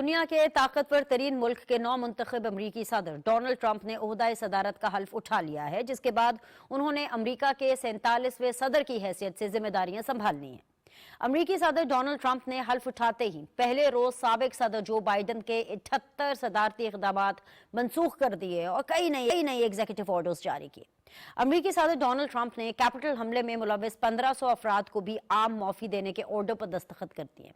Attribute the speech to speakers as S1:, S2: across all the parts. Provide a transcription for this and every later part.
S1: दुनिया के ताकतवर तरीन मुल्क के नौ मुंतखब अमरीकी सदर डोनाल्ड ट्रंप ने ओहदा सदारत का हल्फ उठा लिया है, जिसके बाद उन्होंने अमरीका के 47वें सदर की हैसियत से जिम्मेदारियां संभालनी हैं। अमरीकी सदर डोनाल्ड ट्रंप ने हल्फ उठाते ही पहले रोज साबिक सदर जो बाइडन के 78 सदारती इक़दामात मनसूख कर दिए और कई नई एग्जीक्यूटिव ऑर्डर्स जारी किए। अमरीकी सदर डोनाल्ड ट्रंप ने कैपिटल हमले में मुलविस 1500 अफराद को भी आम माफी देने के ऑर्डर पर दस्तखत कर दिए।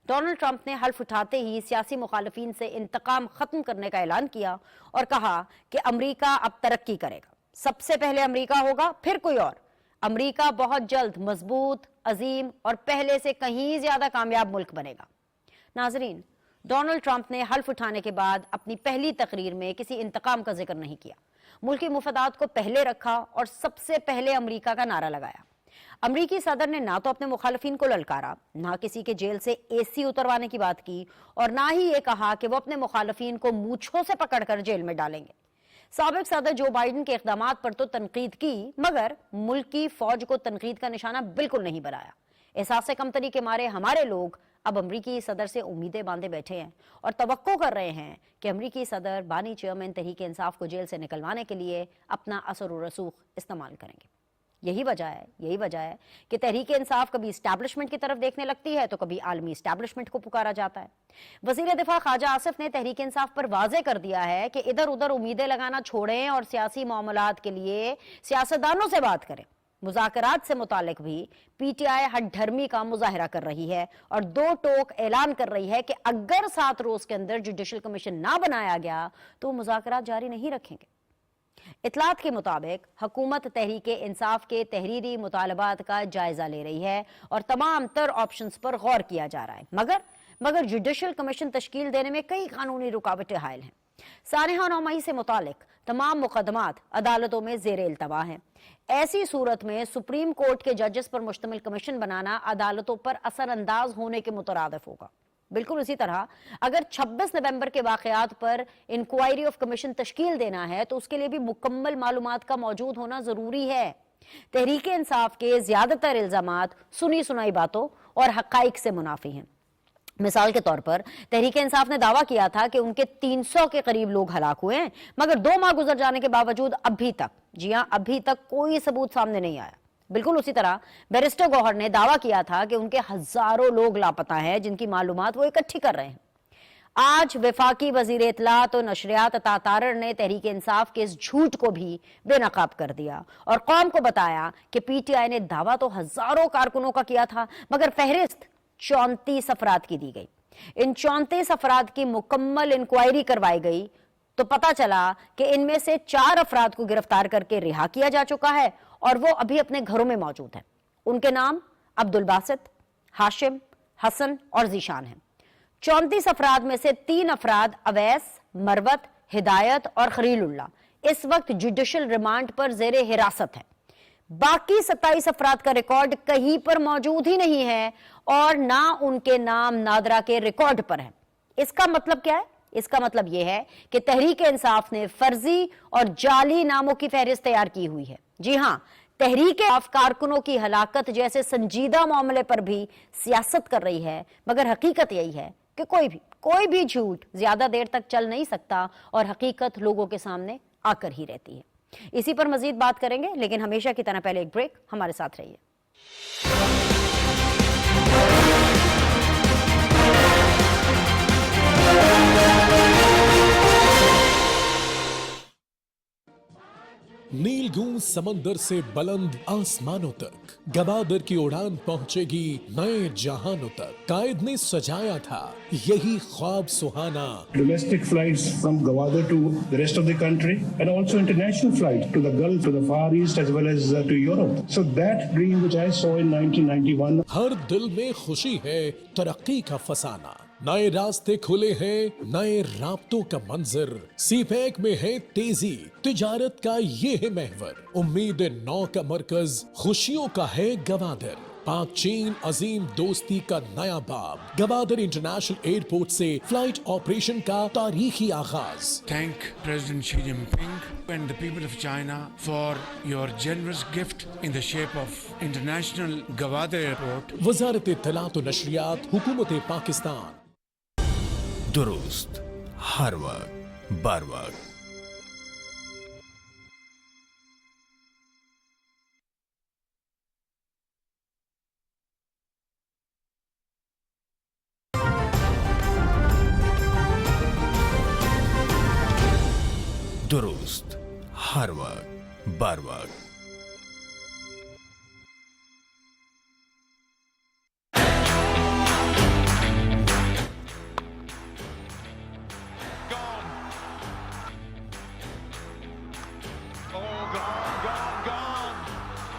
S1: डोनाल्ड ट्रंप ने हल्फ उठाते ही सियासी मुखालिफिन से इंतकाम खत्म करने का ऐलान किया और कहा कि अमरीका अब तरक्की करेगा, सबसे पहले अमरीका होगा, फिर कोई और। अमरीका बहुत जल्द मजबूत, अजीम और पहले से कहीं ज्यादा कामयाब मुल्क बनेगा। नाजरीन, डोनाल्ड ट्रंप ने हल्फ उठाने के बाद अपनी पहली तकरीर में किसी इंतकाम का जिक्र नहीं किया। मुल्की मुफादात को पहले रखा और सबसे पहले अमरीका का नारा लगाया। अमरीकी सदर ने ना तो अपने मुखालिफिन को ललकारा, ना किसी के जेल से एसी उतरवाने की बात की और ना ही ये कहा कि वो अपने मुखालिफिन को मूंछों से पकड़कर जेल में डालेंगे। साबिक सदर जो बाइडन के इक़दामात पर तो तनकीद की, मगर मुल्क की फौज को तनकीद का निशाना बिल्कुल नहीं बनाया। एहसास कमतरी के मारे हमारे लोग अब अमरीकी सदर से उम्मीदें बांधे बैठे हैं और तवक्को कर रहे हैं कि अमरीकी सदर बानी चेयरमैन तहरीक इंसाफ को जेल से निकलवाने के लिए अपना असर और रसूख इस्तेमाल करेंगे। यही वजह है कि तहरीक इंसाफ कभी इस्टेब्लिशमेंट की तरफ देखने लगती है तो कभी आलमी इस्टेब्लिशमेंट को पुकारा जाता है। वजीर दिफा ख्वाजा आसिफ ने तहरीक इंसाफ पर वाजे कर दिया है कि इधर उधर उम्मीदें लगाना छोड़ें और सियासी मामलात के लिए सियासतदानों से बात करें। मुज़ाकरात से मुतालिक भी पीटीआई हठधर्मी का मुजाहिरा कर रही है और दो टोक ऐलान कर रही है कि अगर 7 रोज के अंदर जुडिशल कमीशन ना बनाया गया तो मुज़ाकरात जारी नहीं रखेंगे। इतलात के मुताबिक हुकूमत तहरीक इंसाफ के तहरीरी मुतालबात का जायजा ले रही है और तमाम तर ऑप्शंस पर गौर किया जा रहा है, मगर जुडिशल कमीशन तश्कील देने में कई कानूनी रुकावटें हायल हैं। सानहा 9 मई से मुतालिक तमाम मुकदमात अदालतों में ज़ेरे इल्तवा हैं। ऐसी सूरत में सुप्रीम कोर्ट के जजेस पर मुश्तमिल कमीशन बनाना अदालतों पर असरअंदाज होने के मुतरादिफ होगा। बिल्कुल इसी तरह अगर 26 नवंबर के वाकयात पर इंक्वायरी ऑफ कमीशन तश्कील देना है तो उसके लिए भी मुकम्मल मालूमात का मौजूद होना जरूरी है। तहरीक इंसाफ के ज्यादातर इल्जामात सुनी सुनाई बातों और हकाइक से मुनाफी हैं। मिसाल के तौर पर तहरीक इंसाफ ने दावा किया था कि उनके 300 के करीब लोग हलाक हुए हैं, मगर 2 माह गुजर जाने के बावजूद अभी तक कोई सबूत सामने नहीं आया। बिल्कुल उसी तरह बैरिस्टर गौहर ने दावा किया था कि उनके हजारों लोग लापता हैं जिनकी मालूमात वो इकट्ठी कर रहे हैं। आज वफाकी वजीर इत्तलात और नशरियात अता तारर ने तहरीक इंसाफ के इस झूठ को भी बेनकाब कर दिया और कौम को बताया कि पीटीआई ने दावा तो हजारों कारकुनों का किया था, मगर फहरिस्त 34 अफराद की दी गई। इन 34 अफराद की मुकम्मल इंक्वायरी करवाई गई तो पता चला कि इनमें से 4 अफराद को गिरफ्तार करके रिहा किया जा चुका है और वो अभी अपने घरों में मौजूद हैं। उनके नाम अब्दुल बासित, हाशिम, हसन और जीशान हैं। 34 अफराद में से 3 अफराद अवैस, मरवत, हिदायत और खलीलुल्लाह इस वक्त जुडिशल रिमांड पर जेरे हिरासत है। बाकी 27 अफराद का रिकॉर्ड कहीं पर मौजूद ही नहीं है और ना उनके नाम नादरा के रिकॉर्ड पर है। इसका मतलब क्या है? इसका मतलब यह है कि तहरीक इंसाफ ने फर्जी और जाली नामों की फहरिस्त तैयार की हुई है। जी हां, तहरीक इंसाफ कारकुनों की हलाकत जैसे संजीदा मामले पर भी सियासत कर रही है, मगर हकीकत यही है कि कोई भी झूठ ज्यादा देर तक चल नहीं सकता और हकीकत लोगों के सामने आकर ही रहती है। इसी पर मजीद बात करेंगे, लेकिन हमेशा की तरह पहले एक ब्रेक। हमारे साथ रहिए।
S2: नीलगूं समंदर से बुलंद आसमानों तक गवादर की उड़ान पहुंचेगी नए जहानों तक। कायद ने सजाया था यही ख्वाब सुहाना।
S3: Domestic flights from Gwadar to the rest of the country and also international flights to the Gulf, to the Far East as well as to Europe. So that dream which I saw in 1991.
S2: हर दिल में खुशी है तरक्की का फसाना। नए रास्ते खुले हैं, नए राब्तों का मंजर। सीपैक में है तेजी, तिजारत का ये है महवर। उम्मीद नौ का मरकज, खुशियों का है गवादर। पाक चीन अजीम दोस्ती का नया बाब। गवादर इंटरनेशनल एयरपोर्ट से फ्लाइट ऑपरेशन का तारीखी आगाज।
S4: Thank President Xi Jinping and the people of China for your generous gift in the shape of International Gwadar Airport.
S2: वजारत इत्तलात और नशरियात, हुकूमत पाकिस्तान। दुरुस्त हर वक्त बर वक्त। दुरुस्त हर वक्त बर वक्त।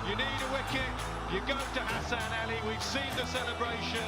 S5: You need a wicket, you go to Hassan Ali, we've seen the celebration.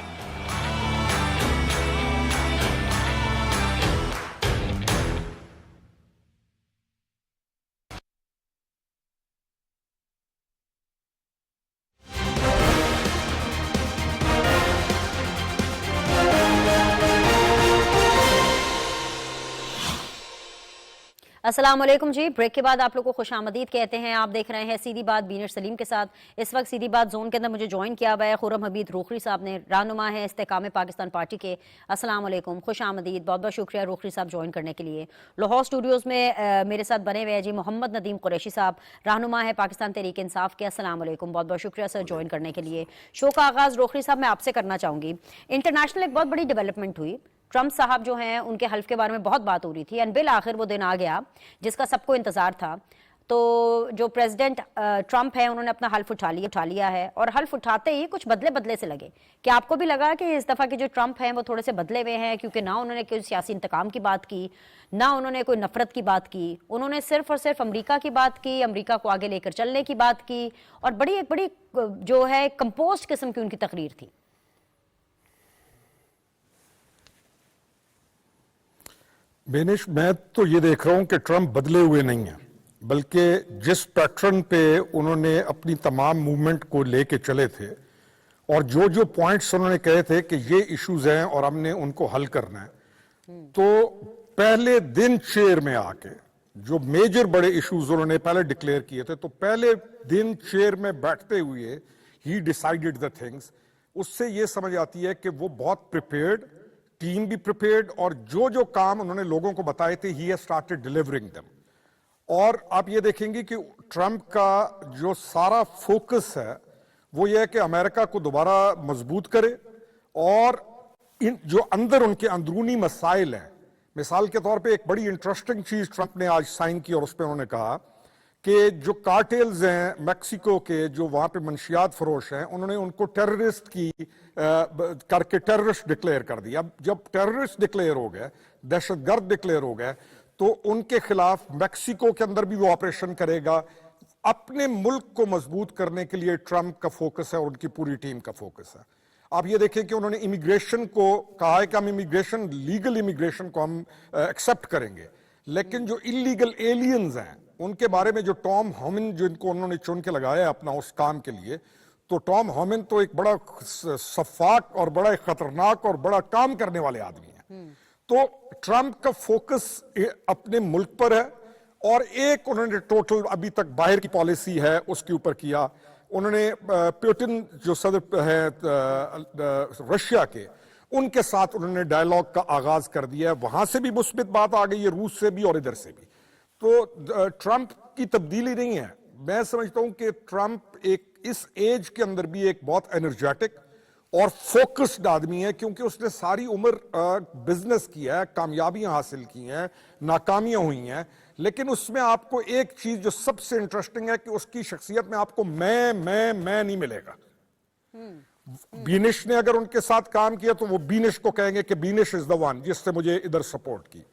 S1: अस्सलाम वालेकुम जी। ब्रेक के बाद आप लोग को खुशामदीद कहते हैं। आप देख रहे हैं सीधी बात बीनर सलीम के साथ। इस वक्त सीधी बात जोन के अंदर मुझे ज्वाइन किया हुआ है खुर्रम हमीद रोखरी साहब ने, रहनुमा है इस्तेकाम पाकिस्तान पार्टी के। अस्सलाम वालेकुम, खुशामदीद, बहुत बहुत शुक्रिया रोखरी साहब ज्वाइन करने के लिए। लाहौर स्टूडियोज़ में मेरे साथ बने हुए हैं जी मोहम्मद नदीम कुरैशी साहब, रहनुमा है पाकिस्तान तहरीक इंसाफ के। अस्सलाम वालेकुम, बहुत बहुत शुक्रिया सर ज्वाइन करने के लिए। शो का आगाज़ रोखरी साहब मैं आपसे करना चाहूँगी। इंटरनेशनल एक बहुत बड़ी डेवलपमेंट हुई, ट्रंप साहब जो हैं उनके हल्फ के बारे में बहुत बात हो रही थी, एंड बिल आखिर वो दिन आ गया जिसका सबको इंतजार था। तो जो प्रेसिडेंट ट्रंप है उन्होंने अपना हल्फ उठा लिया है, और हल्फ उठाते ही कुछ बदले से लगे। क्या आपको भी लगा कि इस दफ़ा के जो ट्रंप हैं वो थोड़े से बदले हुए हैं? क्योंकि ना उन्होंने कोई सियासी इंतकाम की बात की, ना उन्होंने कोई नफरत की बात की, उन्होंने सिर्फ और सिर्फ अमेरिका की बात की, अमेरिका को आगे लेकर चलने की बात की, और एक बड़ी जो है कंपोस्ट किस्म की उनकी तकरीर थी।
S6: बेनिश, मैं तो ये देख रहा हूं कि ट्रंप बदले हुए नहीं हैं, बल्कि जिस पैटर्न पे उन्होंने अपनी तमाम मूवमेंट को लेके चले थे और जो जो पॉइंट्स उन्होंने कहे थे कि ये इश्यूज हैं और हमने उनको हल करना है, तो पहले दिन चेयर में आके जो मेजर बड़े इश्यूज उन्होंने पहले डिक्लेयर किए थे, तो पहले दिन चेयर में बैठते हुए ही डिसाइडेड द थिंग्स। उससे ये समझ आती है कि वो बहुत प्रिपेयर्ड, टीम भी प्रिपेयर्ड, और जो जो काम उन्होंने लोगों को बताए थे he has started delivering them. और आप ये देखेंगे कि ट्रंप का जो सारा फोकस है वो ये है कि अमेरिका को दोबारा मजबूत करे, और इन जो अंदर उनके अंदरूनी मसाइल हैं, मिसाल के तौर पे एक बड़ी इंटरेस्टिंग चीज ट्रंप ने आज साइन की और उस पर उन्होंने कहा कि जो कार्टेल्स हैं मैक्सिको के, जो वहां पे मंशियात फरोश हैं, उन्होंने उनको टेररिस्ट की करके टेररिस्ट डिक्लेयर कर दिया। अब जब टेररिस्ट डिक्लेयर हो गए, दहशतगर्द डिक्लेयर हो गए, तो उनके खिलाफ मैक्सिको के अंदर भी वो ऑपरेशन करेगा। अपने मुल्क को मजबूत करने के लिए ट्रंप का फोकस है और उनकी पूरी टीम का फोकस है। आप ये देखें कि उन्होंने इमिग्रेशन को कहा है कि हम इमिग्रेशन, लीगल इमिग्रेशन को हम एक्सेप्ट करेंगे, लेकिन जो इलीगल एलियंस हैं उनके बारे में जो टॉम होमिन, जिनको उन्होंने चुन के लगाया है अपना उस काम के लिए, तो टॉम होमिन तो एक बड़ा सफाक और बड़ा खतरनाक और बड़ा काम करने वाले आदमी हैं। तो ट्रंप का फोकस अपने मुल्क पर है, और एक उन्होंने टोटल अभी तक बाहर की पॉलिसी है उसके ऊपर किया। उन्होंने पुतिन जो सदर है रशिया के, उनके साथ उन्होंने डायलॉग का आगाज कर दिया है। वहां से भी मुस्बित बात आ गई है, रूस से भी और इधर से भी। तो ट्रंप की तब्दीली नहीं है। मैं समझता हूं कि ट्रंप एक इस एज के अंदर भी एक बहुत एनर्जेटिक और फोकस्ड आदमी है, क्योंकि उसने सारी उम्र बिजनेस किया है, कामयाबियां हासिल की हैं, नाकामियां हुई हैं, लेकिन उसमें आपको एक चीज जो सबसे इंटरेस्टिंग है कि उसकी शख्सियत में आपको मैं नहीं मिलेगा। बीनिश ने अगर उनके साथ काम किया तो वो बीनिश को कहेंगे कि बीनिश इज द वन जिससे मुझे इधर सपोर्ट की।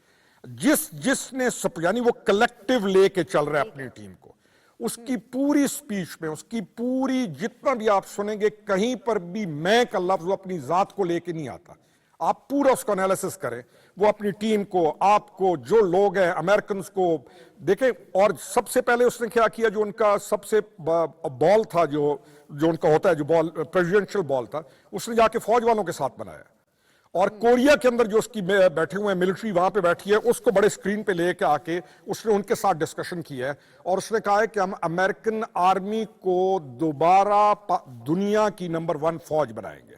S6: जिसने यानी वो कलेक्टिव लेके चल रहा है अपनी टीम को। उसकी पूरी स्पीच में, उसकी पूरी जितना भी आप सुनेंगे, कहीं पर भी मैं का लफ्ज अपनी जात को लेके नहीं आता। आप पूरा उसका एनालिसिस करें, वो अपनी टीम को, आपको, जो लोग हैं, अमेरिकन को देखें। और सबसे पहले उसने क्या किया, जो उनका सबसे बॉल था, जो उनका होता है, जो बॉल प्रेसिडेंशियल बॉल था, उसने जाके फौज वालों के साथ बनाया। और कोरिया के अंदर जो उसकी बैठे हुए हैं मिलिट्री, वहां पे बैठी है, उसको बड़े स्क्रीन पे लेके आके उसने उनके साथ डिस्कशन किया है। और उसने कहा है कि हम अमेरिकन आर्मी को दोबारा दुनिया की नंबर 1 फौज बनाएंगे।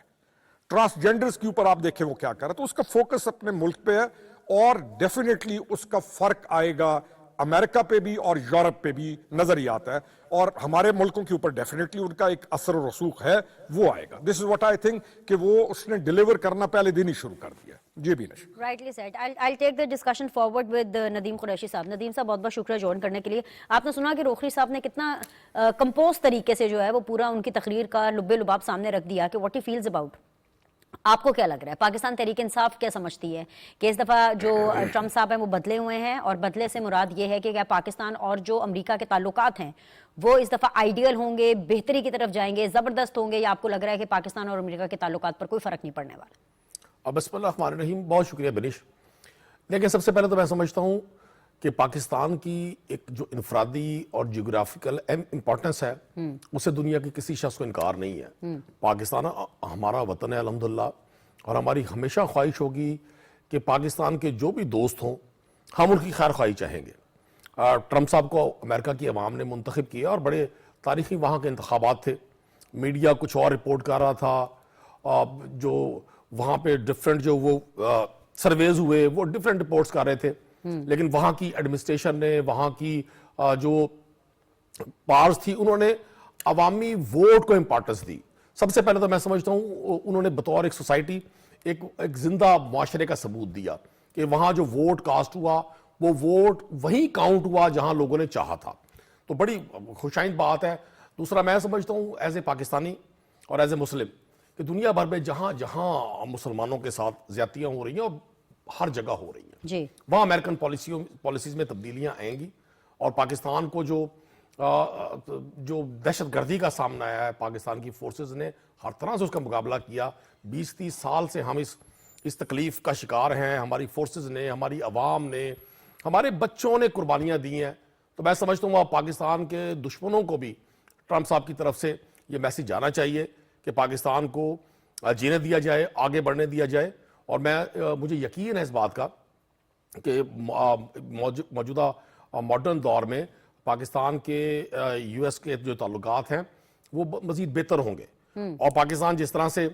S6: ट्रांसजेंडर्स के ऊपर आप देखें वो क्या कर रहा है, तो उसका फोकस अपने मुल्क पे है और डेफिनेटली उसका फर्क आएगा अमेरिका पे भी और यूरोप पे भी नजर ही आता है, और हमारे मुल्कों के ऊपर डेफिनेटली उनका एक असर और रसूख है, वो आएगा. This is what I think कि वो उसने डिलीवर करना पहले दिन ही शुरू कर दिया. जी बीनश.
S1: Rightly said. I'll take the discussion forward with Nadeem Qureshi साहब. नदीम साहब बहुत बहुत शुक्रिया ज्वाइन करने के लिए. आपने सुना कि रोखरी साहब ने कितना कंपोज तरीके से जो है वो पूरा उनकी तकरीर का लुब्बे लुबाब सामने रख दिया कि व्हाट ही फील्स अबाउट. आपको क्या लग रहा है, पाकिस्तान तहरीक इंसाफ क्या समझती है कि इस दफ़ा जो ट्रम्प साहब हैं वो बदले हुए हैं, और बदले से मुराद ये है कि क्या पाकिस्तान और जो अमेरिका के ताल्लुकात हैं वो इस दफ़ा आइडियल होंगे, बेहतरी की तरफ जाएंगे, ज़बरदस्त होंगे, या आपको लग रहा है कि पाकिस्तान और अमेरिका के ताल्लुकात पर कोई फ़र्क नहीं पड़ने वाला?
S7: अब बिस्मिल्लाहिर्रहमानिर्रहीम, बहुत शुक्रिया बनिश. देखिए, सबसे पहले तो मैं समझता हूँ कि पाकिस्तान की एक जो इनफरादी और जियोग्राफिकल इम्पोर्टेंस है उससे दुनिया के किसी शख्स को इनकार नहीं है. पाकिस्तान हमारा वतन है अल्हम्दुलिल्लाह, और हमारी हमेशा ख्वाहिश होगी कि पाकिस्तान के जो भी दोस्त हों हम उनकी खैर ख्वाही चाहेंगे. ट्रम्प साहब को अमेरिका की अवाम ने मुंतखब किया और बड़े तारीखी वहाँ के इंतखाबात थे. मीडिया कुछ और रिपोर्ट कर रहा था, जो वहाँ पे डिफरेंट जो वो सर्वेज हुए वो डिफरेंट रिपोर्ट्स कर रहे थे, लेकिन वहाँ की एडमिनिस्ट्रेशन ने, वहाँ की जो पार्स थी, उन्होंने अवामी वोट को इंपॉर्टेंस दी. सबसे पहले तो मैं समझता हूँ उन्होंने बतौर एक सोसाइटी एक जिंदा मुआशरे का सबूत दिया कि वहाँ जो वोट कास्ट हुआ वो वोट वहीं काउंट हुआ जहाँ लोगों ने चाहा था. तो बड़ी खुशाइंद बात है. दूसरा, मैं समझता हूँ एज ए पाकिस्तानी और एज ए मुस्लिम कि दुनिया भर में जहाँ जहाँ मुसलमानों के साथ ज्यादतियाँ हो रही हैं और हर जगह हो रही हैं, वहाँ अमेरिकन पॉलिसीज में तब्दीलियाँ आएंगी, और पाकिस्तान को जो दहशत गर्दी का सामना आया है, पाकिस्तान की फोर्सेस ने हर तरह से उसका मुकाबला किया. 20-30 साल से हम इस तकलीफ का शिकार हैं. हमारी फोर्सेस ने, हमारी अवाम ने, हमारे बच्चों ने कुर्बानियाँ दी हैं. तो मैं समझता हूँ पाकिस्तान के दुश्मनों को भी ट्रम्प साहब की तरफ से ये मैसेज जाना चाहिए कि पाकिस्तान को जीने दिया जाए, आगे बढ़ने दिया जाए. और मुझे यकीन है इस बात का कि मौजूदा मॉडर्न दौर में पाकिस्तान के यूएस के जो ताल्लुकात हैं वो मजीद बेहतर होंगे. और पाकिस्तान जिस तरह से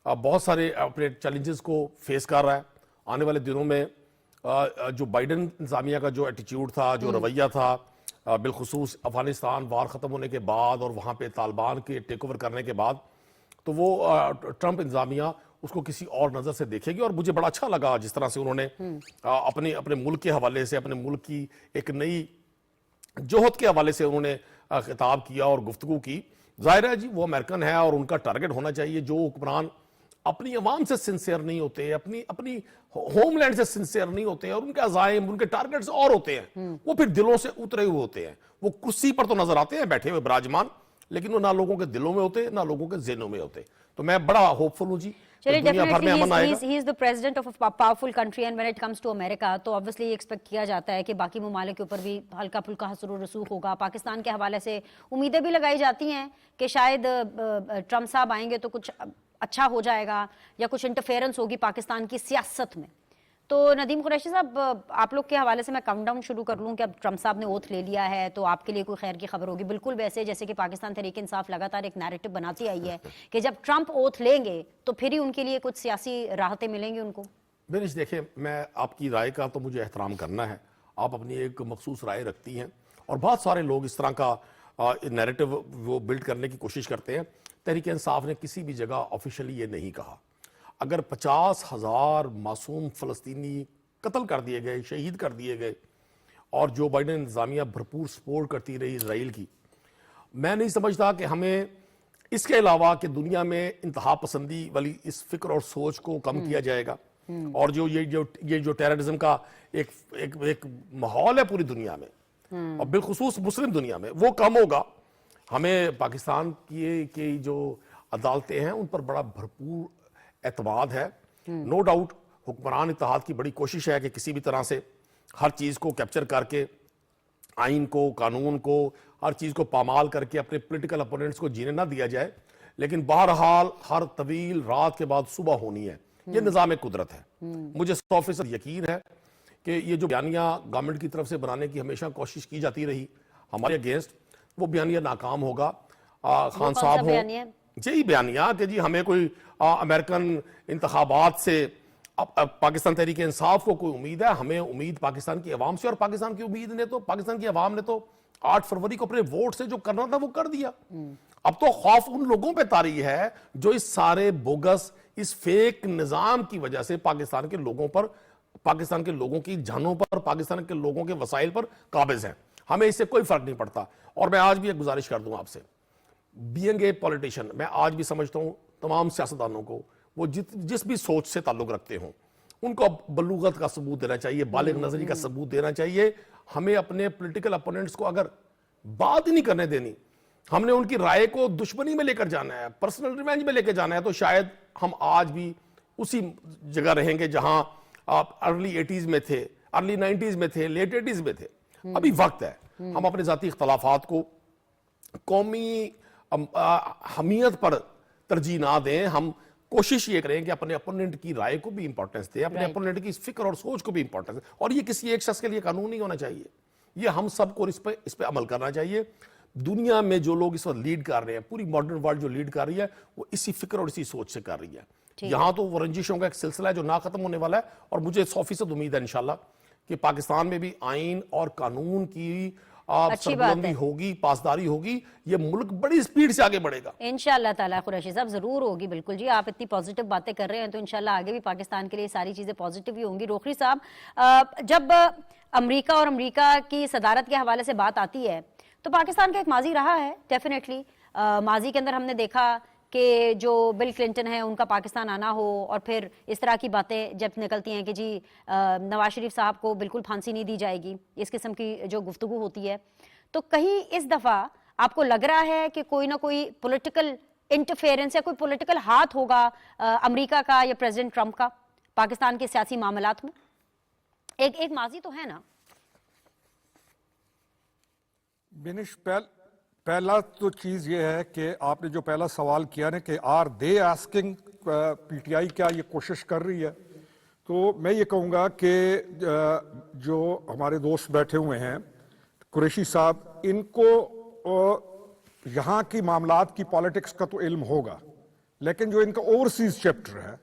S7: बहुत सारे अपने चैलेंजेस को फेस कर रहा है, आने वाले दिनों में जो बाइडन इंतजामिया का जो एटीट्यूड था, जो रवैया था, बिलखुसूस अफगानिस्तान वार ख़त्म होने के बाद और वहाँ पे तालिबान के टेक ओवर करने के बाद, तो वो ट्रम्प इंतजामिया उसको किसी और नज़र से देखेगी. और मुझे बड़ा अच्छा लगा जिस तरह से उन्होंने अपने मुल्क के हवाले से, अपने मुल्क की एक नई जोहद के हवाले से उन्होंने खिताब किया और गुफ्तगू की. जाहिर है जी वो अमेरिकन है और उनका टारगेट होना चाहिए. जो हुक्मरान अपनी अवाम से सिंसियर नहीं होते, अपनी होमलैंड से सिंसियर नहीं होते, और उनके अज़ाइम, उनके टारगेट्स और होते हैं, वो फिर दिलों से उतरे हुए होते हैं. वो कुर्सी पर तो नजर आते हैं बैठे हुए विराजमान, लेकिन वो ना लोगों के दिलों में होते, ना लोगों के ज़हनों में होते. तो मैं बड़ा होपफुल हूँ जी.
S1: चलिए, definitely he is the president of a powerful country, and when it comes to America तो obviously ये एक्सपेक्ट किया जाता है कि बाकी ममालिक के ऊपर भी हल्का फुल्का हसर रसूख होगा. पाकिस्तान के हवाले से उम्मीदें भी लगाई जाती हैं कि शायद ट्रम्प साहब आएंगे तो कुछ अच्छा हो जाएगा या कुछ इंटरफेरेंस होगी पाकिस्तान की सियासत में. तो नदीम कुरैशी साहब, आप लोग के हवाले से मैं काउंटडाउन शुरू कर लूँ कि अब ट्रम्प साहब ने ओथ ले लिया है तो आपके लिए कोई खैर की खबर होगी. बिल्कुल वैसे जैसे कि पाकिस्तान तहरीक इंसाफ लगातार एक नैरेटिव बनाती आई है कि जब ट्रम्प ओथ लेंगे तो फिर ही उनके लिए कुछ सियासी राहतें मिलेंगी उनको.
S7: बेनिश, देखिए, मैं आपकी राय का तो मुझे एहतराम करना है. आप अपनी एक मखसूस राय रखती हैं और बहुत सारे लोग इस तरह का नैरेटिव वो बिल्ड करने की कोशिश करते हैं. तहरीक इंसाफ ने किसी भी जगह ऑफिशियली ये नहीं कहा. अगर 50,000 मासूम फ़लस्तीनी कत्ल कर दिए गए, शहीद कर दिए गए, और जो बाइडन इंतज़ामिया भरपूर सपोर्ट करती रही इसराइल की, मैं नहीं समझता कि हमें इसके अलावा कि दुनिया में इंतहा पसंदी वाली इस फिक्र और सोच को कम किया जाएगा. और जो टेररिज्म का एक माहौल है पूरी दुनिया में और बिलखुसूस मुस्लिम दुनिया में, वो कम होगा. हमें पाकिस्तान की जो अदालतें हैं उन पर बड़ा भरपूर एतमाद है. नो डाउट हुक्मरान इत्तेहाद की बड़ी कोशिश है कि किसी भी तरह से हर चीज़ को कैप्चर करके, आइन को, कानून को, हर चीज़ को पामाल करके अपने पॉलिटिकल अपोनेंट्स को जीने ना दिया जाए. लेकिन बहरहाल हर तवील रात के बाद सुबह होनी है, ये निज़ाम कुदरत है. मुझे 100% यकीन है कि ये जो बयानियाँ गवर्नमेंट की तरफ से बनाने की हमेशा कोशिश की जाती रही हमारे अगेंस्ट, वो बयानिया नाकाम होगा. खान साहब हो, यही बयानिया कि जी हमें कोई अमेरिकन इंतखाबात से पाकिस्तान तहरीक इंसाफ को कोई उम्मीद है, हमें उम्मीद पाकिस्तान की अवाम से, और पाकिस्तान की अवाम ने तो 8 फरवरी को अपने वोट से जो करना था वो कर दिया। अब तो खौफ उन लोगों पे तारी है जो इस सारे बोगस, इस फेक निजाम की वजह से पाकिस्तान के लोगों पर, पाकिस्तान के लोगों की जानों पर, पाकिस्तान के लोगों के वसाइल पर काबिज हैं। हमें इससे कोई फर्क नहीं पड़ता। और मैं आज भी एक गुजारिश कर दूं आपसे, बीइंग ए पॉलिटिशियन, मैं आज भी समझता हूं तमाम सियासतदानों को, वो जिस भी सोच से ताल्लुक रखते हों, उनको बलूगत का सबूत देना चाहिए, बालिग नजरी का सबूत देना चाहिए। हमें अपने पॉलिटिकल अपोनेंट्स को अगर बात ही नहीं करने देनी, हमने उनकी राय को दुश्मनी में लेकर जाना है, पर्सनल रिवेंज में लेकर जाना है, तो शायद हम आज भी उसी जगह रहेंगे जहां आप अर्ली 80s में थे, अर्ली 90s में थे, लेट 80s में थे। अभी वक्त है हम अपने जाती इख्तलाफात को कौमी हमीयत पर तरजीह ना दें। हम कोशिश ये करें कि अपने अपोनेंट की राय को भी इंपॉर्टेंस दें, अपने अपोनेंट की फिक्र और सोच को भी इंपॉर्टेंस दें। और ये किसी एक शख्स के लिए कानून नहीं होना चाहिए, ये हम सबको इस पे अमल करना चाहिए। दुनिया में जो लोग इस वक्त लीड कर रहे हैं, पूरी मॉडर्न वर्ल्ड जो लीड कर रही है, वो इसी फिक्र और इसी सोच से कर रही है। यहां तो वो रंजिशों का एक सिलसिला है जो ना खत्म होने वाला है, और मुझे 100% उम्मीद है इंशाल्लाह कि पाकिस्तान में भी आइन और कानून की सरबलंदी होगी, पासदारी होगी, ये मुल्क बड़ी स्पीड से आगे बढ़ेगा
S1: इंशाअल्लाह ताला। कुरैशी साहब जरूर होगी, बिल्कुल जी, आप इतनी पॉजिटिव बातें कर रहे हैं तो इंशाअल्लाह आगे भी पाकिस्तान के लिए सारी चीजें पॉजिटिव ही होंगी। रोखरी साहब, जब अमेरिका और अमेरिका की सदारत के हवाले से बात आती है तो पाकिस्तान का एक माजी रहा है डेफिनेटली। माजी के अंदर हमने देखा कि जो बिल क्लिंटन है उनका पाकिस्तान आना हो, और फिर इस तरह की बातें जब निकलती हैं कि जी नवाज शरीफ साहब को बिल्कुल फांसी नहीं दी जाएगी, इस किस्म की जो गुफ्तगू होती है, तो कहीं इस दफ़ा आपको लग रहा है कि कोई ना कोई पॉलिटिकल इंटरफेरेंस या कोई पॉलिटिकल हाथ होगा अमेरिका का या प्रेसिडेंट ट्रंप का पाकिस्तान के सियासी मामलात में? एक माजी तो है ना।
S6: बिनिश, पहला तो चीज ये है कि आपने जो पहला सवाल किया ना कि आर दे आस्किंग, पीटीआई क्या ये कोशिश कर रही है, तो मैं ये कहूँगा कि जो हमारे दोस्त बैठे हुए हैं कुरैशी साहब, इनको यहाँ की मामलात की पॉलिटिक्स का तो इल्म होगा, लेकिन जो इनका ओवरसीज चैप्टर है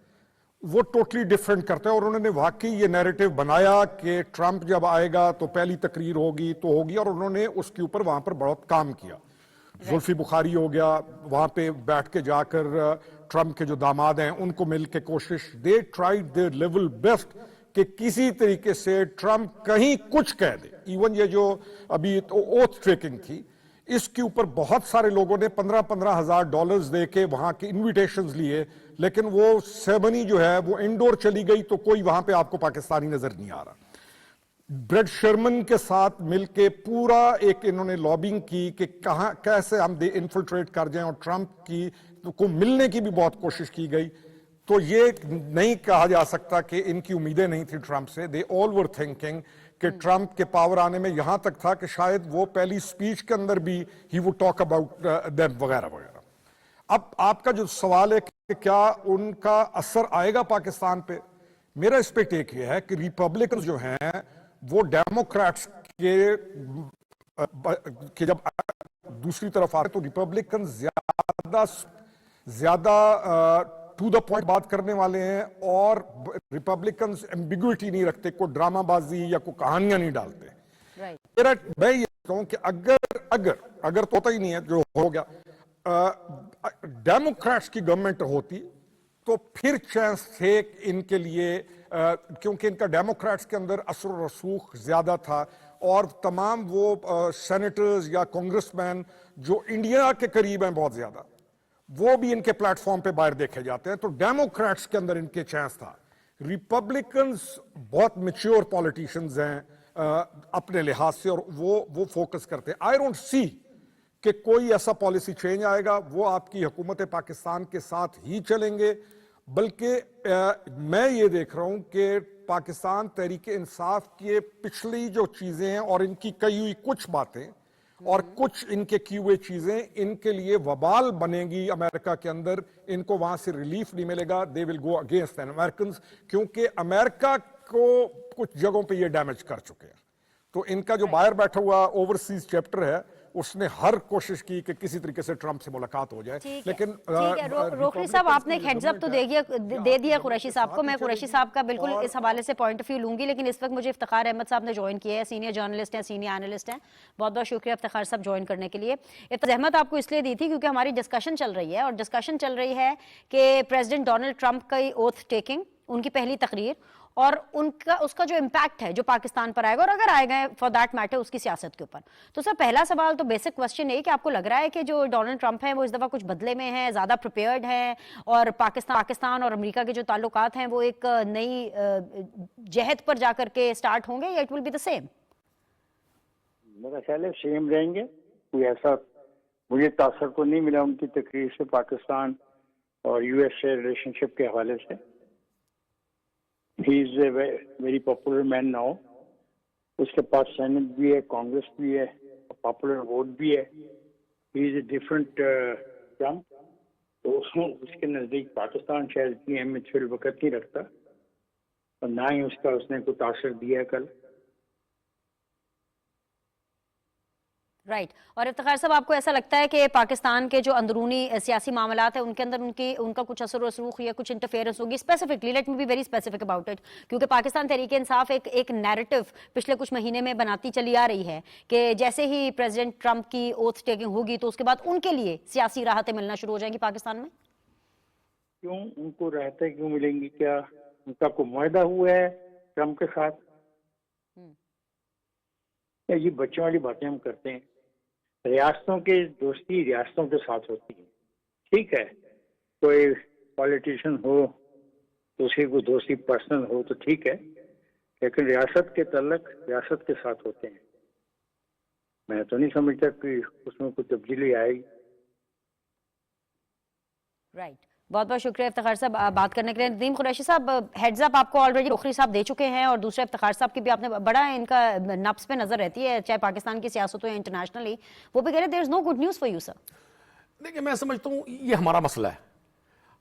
S6: वो टोटली डिफरेंट करता है। और उन्होंने वाकई ये नैरेटिव बनाया कि ट्रंप जब आएगा तो पहली तकरीर होगी तो होगी, और उन्होंने उसके ऊपर वहां पर बहुत काम किया। जुल्फी बुखारी हो गया, वहां पे बैठ के जाकर ट्रंप के जो दामाद हैं उनको मिल के कोशिश, they tried their level best कि किसी तरीके से ट्रंप कहीं कुछ कह दे। इवन ये जो अभी ओथ टेकिंग थी, इसके ऊपर बहुत सारे लोगों ने $15,000 दे के वहां के इन्विटेशंस लिए, लेकिन वो सेरेमनी जो है वो इंडोर चली गई, तो कोई वहां पे आपको पाकिस्तानी नजर नहीं आ रहा। ब्रेड शर्मन के साथ मिलके पूरा एक इन्होंने लॉबिंग की कि कहां कैसे हम इन्फिल्ट्रेट कर जाएं, और ट्रंप की को मिलने की भी बहुत कोशिश की गई। तो ये नहीं कहा जा सकता कि इनकी उम्मीदें नहीं थी ट्रंप से। दे ऑल वर थिंकिंग कि ट्रंप के पावर आने में यहां तक था कि शायद वो पहली स्पीच के अंदर भी he would talk about them वगैरह वगैरह। अब आपका जो सवाल है कि क्या उनका असर आएगा पाकिस्तान पे, मेरा इस पे टेक ये है कि रिपब्लिकन जो हैं वो डेमोक्रेट्स के जब दूसरी तरफ आ रहे तो रिपब्लिकन ज्यादा टू द पॉइंट बात करने वाले हैं, और रिपब्लिकन एम्बिग्युइटी नहीं रखते, कोई ड्रामाबाजी या कोई कहानियां नहीं डालते। मेरा मैं ये कहूं कि अगर तो होता ही नहीं है जो हो गया, डेमोक्रेट्स की गवर्नमेंट होती तो फिर चांस थे इनके लिए, क्योंकि इनका डेमोक्रेट्स के अंदर असर और रसूख ज्यादा था, और तमाम वो सेनेटर्स या कांग्रेसमैन जो इंडिया के करीब हैं बहुत ज्यादा, वो भी इनके प्लेटफॉर्म पे बाहर देखे जाते हैं, तो डेमोक्रेट्स के अंदर इनके चांस था। रिपब्लिकन्स बहुत मैच्योर पॉलिटिशियंस हैं अपने लिहाज से, और वो फोकस करते हैं। आई डोंट सी कि कोई ऐसा पॉलिसी चेंज आएगा, वो आपकी हुकूमत पाकिस्तान के साथ ही चलेंगे, बल्कि मैं ये देख रहा हूं कि पाकिस्तान तहरीक इंसाफ के पिछली जो चीजें हैं और इनकी कही हुई कुछ बातें और कुछ इनके की हुई चीजें इनके लिए वबाल बनेगी अमेरिका के अंदर, इनको वहां से रिलीफ नहीं मिलेगा। They will go against the Americans, क्योंकि अमेरिका को कुछ जगहों पे ये डैमेज कर चुके हैं। तो इनका जो बाहर बैठा हुआ ओवरसीज चैप्टर है उसने हर कोशिश की कि किसी तरीके से ट्रंप से मुलाकात हो जाए, लेकिन
S1: ठीक है रोकड़ी साहब, आपने एक हेड्स अप तो दे दिया कुरैशी साहब को। मैं कुरैशी साहब का बिल्कुल इस हवाले से पॉइंट ऑफ व्यू लूंगी, लेकिन इस वक्त मुझे इफ्तिखार अहमद साहब ने ज्वाइन किया है, सीनियर जर्नलिस्ट हैं, सीनियर एनालिस्ट हैं। बहुत बहुत शुक्रिया इफ्तिखार साहब ज्वाइन करने के लिए। इफ्तिखार अहमद आपको इसलिए दी थी क्योंकि हमारी डिस्कशन चल रही है, और डिस्कशन चल रही है कि प्रेसिडेंट डोनाल्ड ट्रंप की ओथ टेकिंग, उनकी पहली तकरीर, और उसका जो इम्पैक्ट है जो पाकिस्तान पर आएगा, और अगर आएगा फॉर दैट मैटर उसकी सियासत के ऊपर। तो सर पहला सवाल तो बेसिक क्वेश्चन है कि आपको लग रहा है कि जो डोनाल्ड ट्रंप है वो इस दफा कुछ बदले में है, ज्यादा प्रिपेयर्ड है, और पाकिस्तान और अमेरिका के जो ताल्लुकात हैं वो एक नई जहद पर जाकर के स्टार्ट होंगे, या it will be the same?
S8: मेरा ख्याल है सेम रहेंगे। कोई ऐसा मुझे तासर को नहीं मिला उनकी तकरीर से पाकिस्तान और यूएस से रिलेशनशिप के हवाले से। He is a very popular man now. उसके पास सेनेट भी है, कांग्रेस भी है, पॉपुलर वोट भी है। He is a different Trump. तो उसके नज़दीक पाकिस्तान शायद इतनी अहमियत फिल वक्त नहीं रखता, और ना ही उसने कोई तासर दिया कल।
S1: राइट। और इफ्तिखार साहब, आपको ऐसा लगता है कि पाकिस्तान के जो अंदरूनी सियासी मामलात है उनके अंदर उनका कुछ असर रसूख या कुछ इंटरफेरेंस होगी? Specifically let me be very specific about it, क्योंकि पाकिस्तान तहरीक इंसाफ एक नैरेटिव पिछले कुछ महीने में बनाती चली आ रही है कि जैसे ही प्रेसिडेंट ट्रंप की ओथ टेकिंग होगी तो उसके बाद उनके लिए सियासी राहतें मिलना शुरू हो जाएंगी पाकिस्तान में।
S8: क्यों उनको राहतें क्यों मिलेंगी? क्या उनका कोई मुआहदा हुआ है ट्रंप के साथ? या ये बच्चों वाली बातें हम करते हैं? रियासतों की दोस्ती रियासतों के साथ होती है, ठीक है। कोई पॉलिटिशियन हो तो उसकी कोई दोस्ती पर्सनल हो तो ठीक है, लेकिन रियासत के तल्लक रियासत के साथ होते हैं। मैं तो नहीं समझता कि उसमें कोई तब्दीली आएगी।
S1: राइट। बहुत बहुत शुक्रिया इफ्तिखार साहब बात करने के लिए। नदीम कुरैशी साहब, हेड्स अप आपको ऑलरेडी रोकड़ी साहब दे चुके हैं, और दूसरे इफ्तिखार साहब की भी आपने बड़ा इनका नब्स पे नजर रहती है, चाहे पाकिस्तान की सियासत हो या इंटरनेशनली। वो भी कह रहे हैं there is no good news for you sir.
S7: देखिए, मैं समझता हूँ ये हमारा मसला है।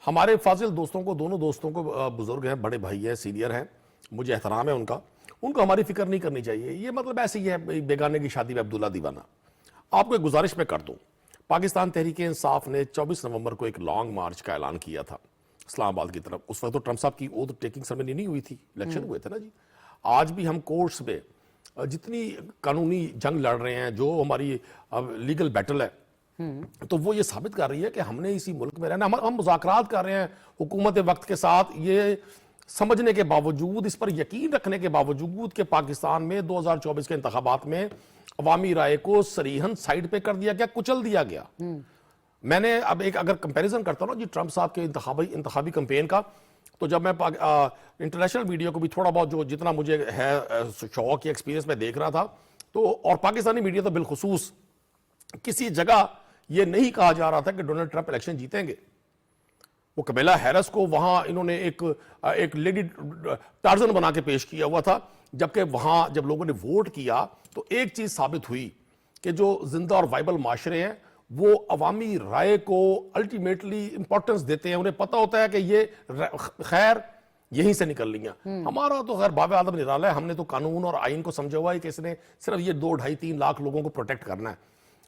S7: हमारे फाजिल दोस्तों को, दोनों दोस्तों को, बुजुर्ग हैं, बड़े भाई हैं, सीनियर हैं, मुझे एहतराम है उनको हमारी फिक्र नहीं करनी चाहिए। ये मतलब ऐसे ही है बेगाने की शादी में अब्दुल्ला दीवाना। आपको एक गुजारिश मैं कर दूँ, पाकिस्तान तहरीक इंसाफ ने 24 नवंबर को एक लॉन्ग मार्च का ऐलान किया था इस्लामाबाद की तरफ। उस वक्त तो ट्रंप साहब की ओथ टेकिंग सेरेमनी नहीं हुई थी, इलेक्शन हुए थे ना जी। आज भी हम कोर्ट्स पे जितनी कानूनी जंग लड़ रहे हैं, जो हमारी लीगल बैटल है, तो वो ये साबित कर रही है कि हमने इसी मुल्क में रहना। हम मुज़ाकरात कर रहे हैं हुकूमत वक्त के साथ, ये समझने के बावजूद, इस पर यकीन रखने के बावजूद कि पाकिस्तान में 2024 के इंतखाबात में अवामी राय को सरीहन साइड पे कर दिया गया, कुचल दिया गया। मैंने अब एक अगर कंपैरिजन करता हूं ना जी ट्रंप साहब के इंतखाबी कैंपेन का, तो जब मैं इंटरनेशनल मीडिया को भी थोड़ा बहुत जो जितना मुझे है शौक या एक्सपीरियंस में देख रहा था, तो और पाकिस्तानी मीडिया तो बिलखुसूस किसी जगह ये नहीं कहा जा रहा था कि डोनाल्ड ट्रंप इलेक्शन जीतेंगे। वो कमेला हैरिस को वहां इन्होंने एक लेडी टार्जन बना के पेश किया हुआ था, जबकि वहां जब लोगों ने वोट किया तो एक चीज साबित हुई कि जो जिंदा और वाइबल माशरे हैं वो अवामी राय को अल्टीमेटली इंपॉर्टेंस देते हैं। उन्हें पता होता है कि ये खैर यहीं से निकल लिया। हमारा तो खैर बाब आदम निराला है, हमने तो कानून और आइन को समझा हुआ है कि इसने सिर्फ ये 2, 2.5, 3 लाख लोगों को प्रोटेक्ट करना है।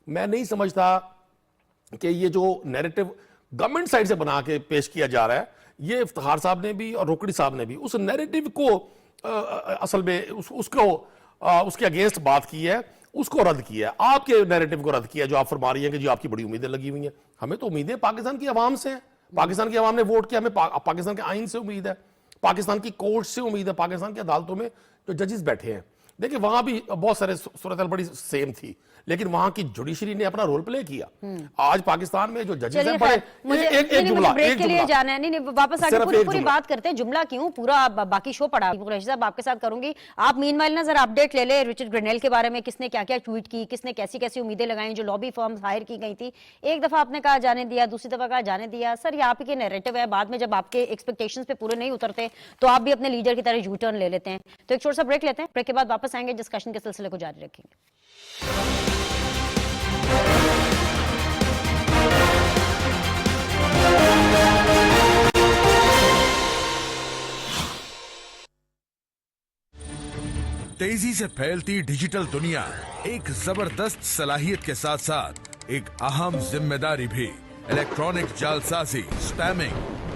S7: मैं नहीं समझता कि ये जो नैरेटिव गवर्नमेंट साइड से बना के पेश किया जा रहा है, ये इफ्तिखार साहब ने भी और रोकड़ी साहब ने भी उस नैरेटिव को असल में उसके अगेंस्ट बात की है, उसको रद्द किया है। आपके नैरेटिव को रद्द किया जो आप फरमा रही हैं कि जो आपकी बड़ी उम्मीदें लगी हुई हैं। हमें तो उम्मीदें पाकिस्तान की आवाम से हैं, पाकिस्तान की आवाम ने वोट किया, हमें पाकिस्तान के आइन से उम्मीद है, पाकिस्तान की कोर्ट से उम्मीद है, पाकिस्तान की अदालतों में जो जजेस बैठे हैं। देखिए वहां भी बहुत सारे सूरत बड़ी सेम थी, लेकिन वहां की जुडिशरी ने अपना रोल प्ले किया। आज पाकिस्तान में जो जजेस हैं बड़े एक जुमला
S1: के लिए जाना है, नहीं वापस आके पूरी बात करते हैं। जुमला क्यों, पूरा बाकी शो पड़ा कुरैशी साहब आपके साथ करूंगी। आप मीनवाइल ना जरा अपडेट ले ले रिचर्ड ग्रेनेल के बारे में, किसने क्या क्या ट्वीट की, किसने कैसी कैसी उम्मीदें लगाई, जो लॉबी फर्म्स हायर की गई थी। एक दफा आपने कहा जाने दिया, दूसरी दफा कहा जाने दिया। सर ये आप ही के नैरेटिव है, बाद में जब आपके एक्सपेक्टेशंस पे पूरे नहीं उतरते तो आप भी अपने लीडर की तरह यू टर्न ले लेते हैं। तो एक छोटा सा ब्रेक लेते हैं, ब्रेक के बाद वापस आएंगे, डिस्कशन के सिलसिले को जारी रखेंगे।
S9: तेजी से फैलती डिजिटल दुनिया एक जबरदस्त सलाहियत के साथ साथ एक अहम जिम्मेदारी भी। इलेक्ट्रॉनिक जालसाजी, स्पैमिंग,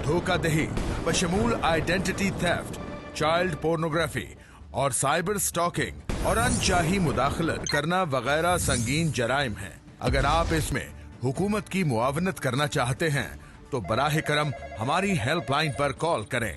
S9: धोखाधड़ी, बशमूल आइडेंटिटी थेफ्ट, चाइल्ड पोर्नोग्राफी और साइबर स्टॉकिंग और अनचाही मुदाखलत करना वगैरह संगीन जराइम हैं। अगर आप इसमें हुकूमत की मुआवनत करना चाहते हैं तो बराह करम हमारी हेल्पलाइन पर कॉल करें।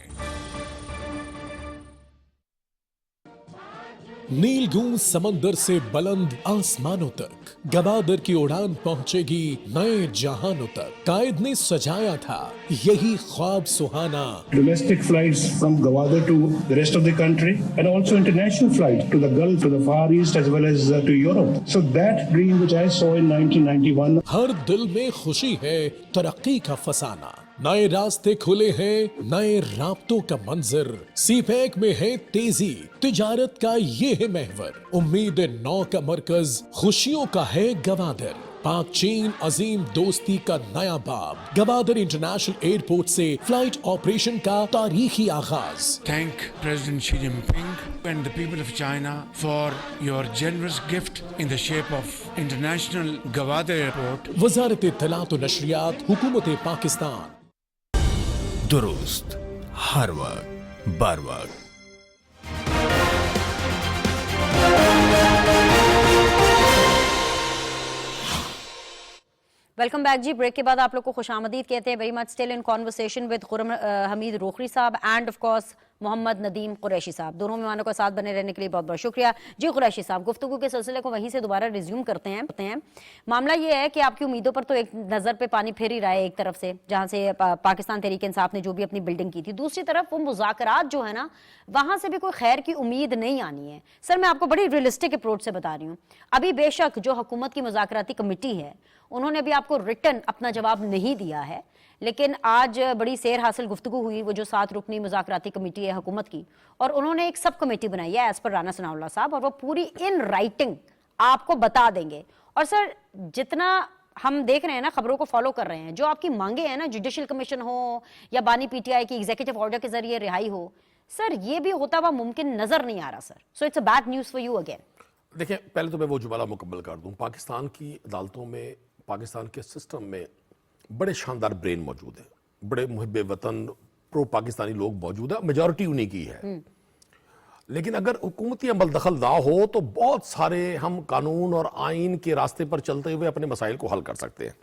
S2: नीलगूं समंदर से बुलंद आसमानों तक गवादर की उड़ान पहुंचेगी नए जहानों तक। कायद ने सजाया था यही ख्वाब सुहाना।
S3: Domestic flights from Gwadar to the rest of the country and also international flights to the Gulf, to the Far East as well as to Europe. So that dream which I saw in 1991.
S2: हर दिल में खुशी है तरक्की का फसाना। नए रास्ते खुले हैं, नए राब्तों का मंजर। सीपैक में है तेजी, तिजारत का ये है महवर। उम्मीद नौ का मरकज, खुशियों का है गवादर। पाक चीन अजीम दोस्ती का नया बाब। गवादर इंटरनेशनल एयरपोर्ट से फ्लाइट ऑपरेशन का तारीखी आगाज।
S4: Thank President Xi Jinping and the people of China for your generous gift in the shape of International Gwadar Airport.
S2: वजारत इत्तलात व नशरियात, हुकूमत पाकिस्तान।
S9: दुरुस्त, हर वक्त, बर वक्त।
S1: वेलकम बैक जी। ब्रेक के बाद आप लोग को खुशामदीद कहते हैं। Very much still in conversation with Khurram Hamid Rokhri sahab and of course Mohammad Nadeem Qureshi sahab. दोनों मेहमानों का साथ बने रहने के लिए बहुत बहुत शुक्रिया जी। कुरैशी साहब, गुफ्तगू के सिलसिले को वहीं से दोबारा रिज्यूम करते हैं। मामला ये है कि आपकी उम्मीदों पर तो एक नज़र पे पानी फेर ही रहा है एक तरफ से, जहाँ से पाकिस्तान तहरीक इंसाफ ने जो भी अपनी बिल्डिंग की थी, दूसरी तरफ वो मुज़ाकरात जो है ना, वहाँ से भी कोई खैर की उम्मीद नहीं आनी है। सर, मैं आपको बड़ी रियलिस्टिक अप्रोच से बता रही हूँ। अभी बेशक जो हुकूमत की मुज़ाकराती कमेटी है, उन्होंने अभी आपको रिटन अपना जवाब नहीं दिया है, लेकिन आज बड़ी सैर हासिल गुफ्तगू हुई वो जो 7 रुकनी मुज़ाकराती कमेटी है हुकूमत की, और उन्होंने एक सब कमेटी बनाई है एज पर राना सनाउल्लाह साहब, और वो पूरी इन राइटिंग आपको बता देंगे। और सर, जितना हम देख रहे हैं ना, खबरों को फॉलो कर रहे हैं, जो आपकी मांगे हैं ना, जुडिशल कमीशन हो या बानी पीटीआई की एग्जीक्यूटिव ऑर्डर के जरिए रिहाई हो, सर ये भी होता हुआ मुमकिन नजर नहीं आ रहा sir. So it's a bad news for you again.
S7: देखिए, पहले तो मैं वो जुमला मुकम्मल कर दूं। पाकिस्तान की अदालतों में, पाकिस्तान के सिस्टम में बड़े शानदार ब्रेन मौजूद हैं, बड़े मुहिब वतन प्रो पाकिस्तानी लोग मौजूद है, मेजॉरिटी उन्हीं की है। लेकिन अगर हुकूमती अमल दखल ना हो तो बहुत सारे हम कानून और आइन के रास्ते पर चलते हुए अपने मसाइल को हल कर सकते हैं।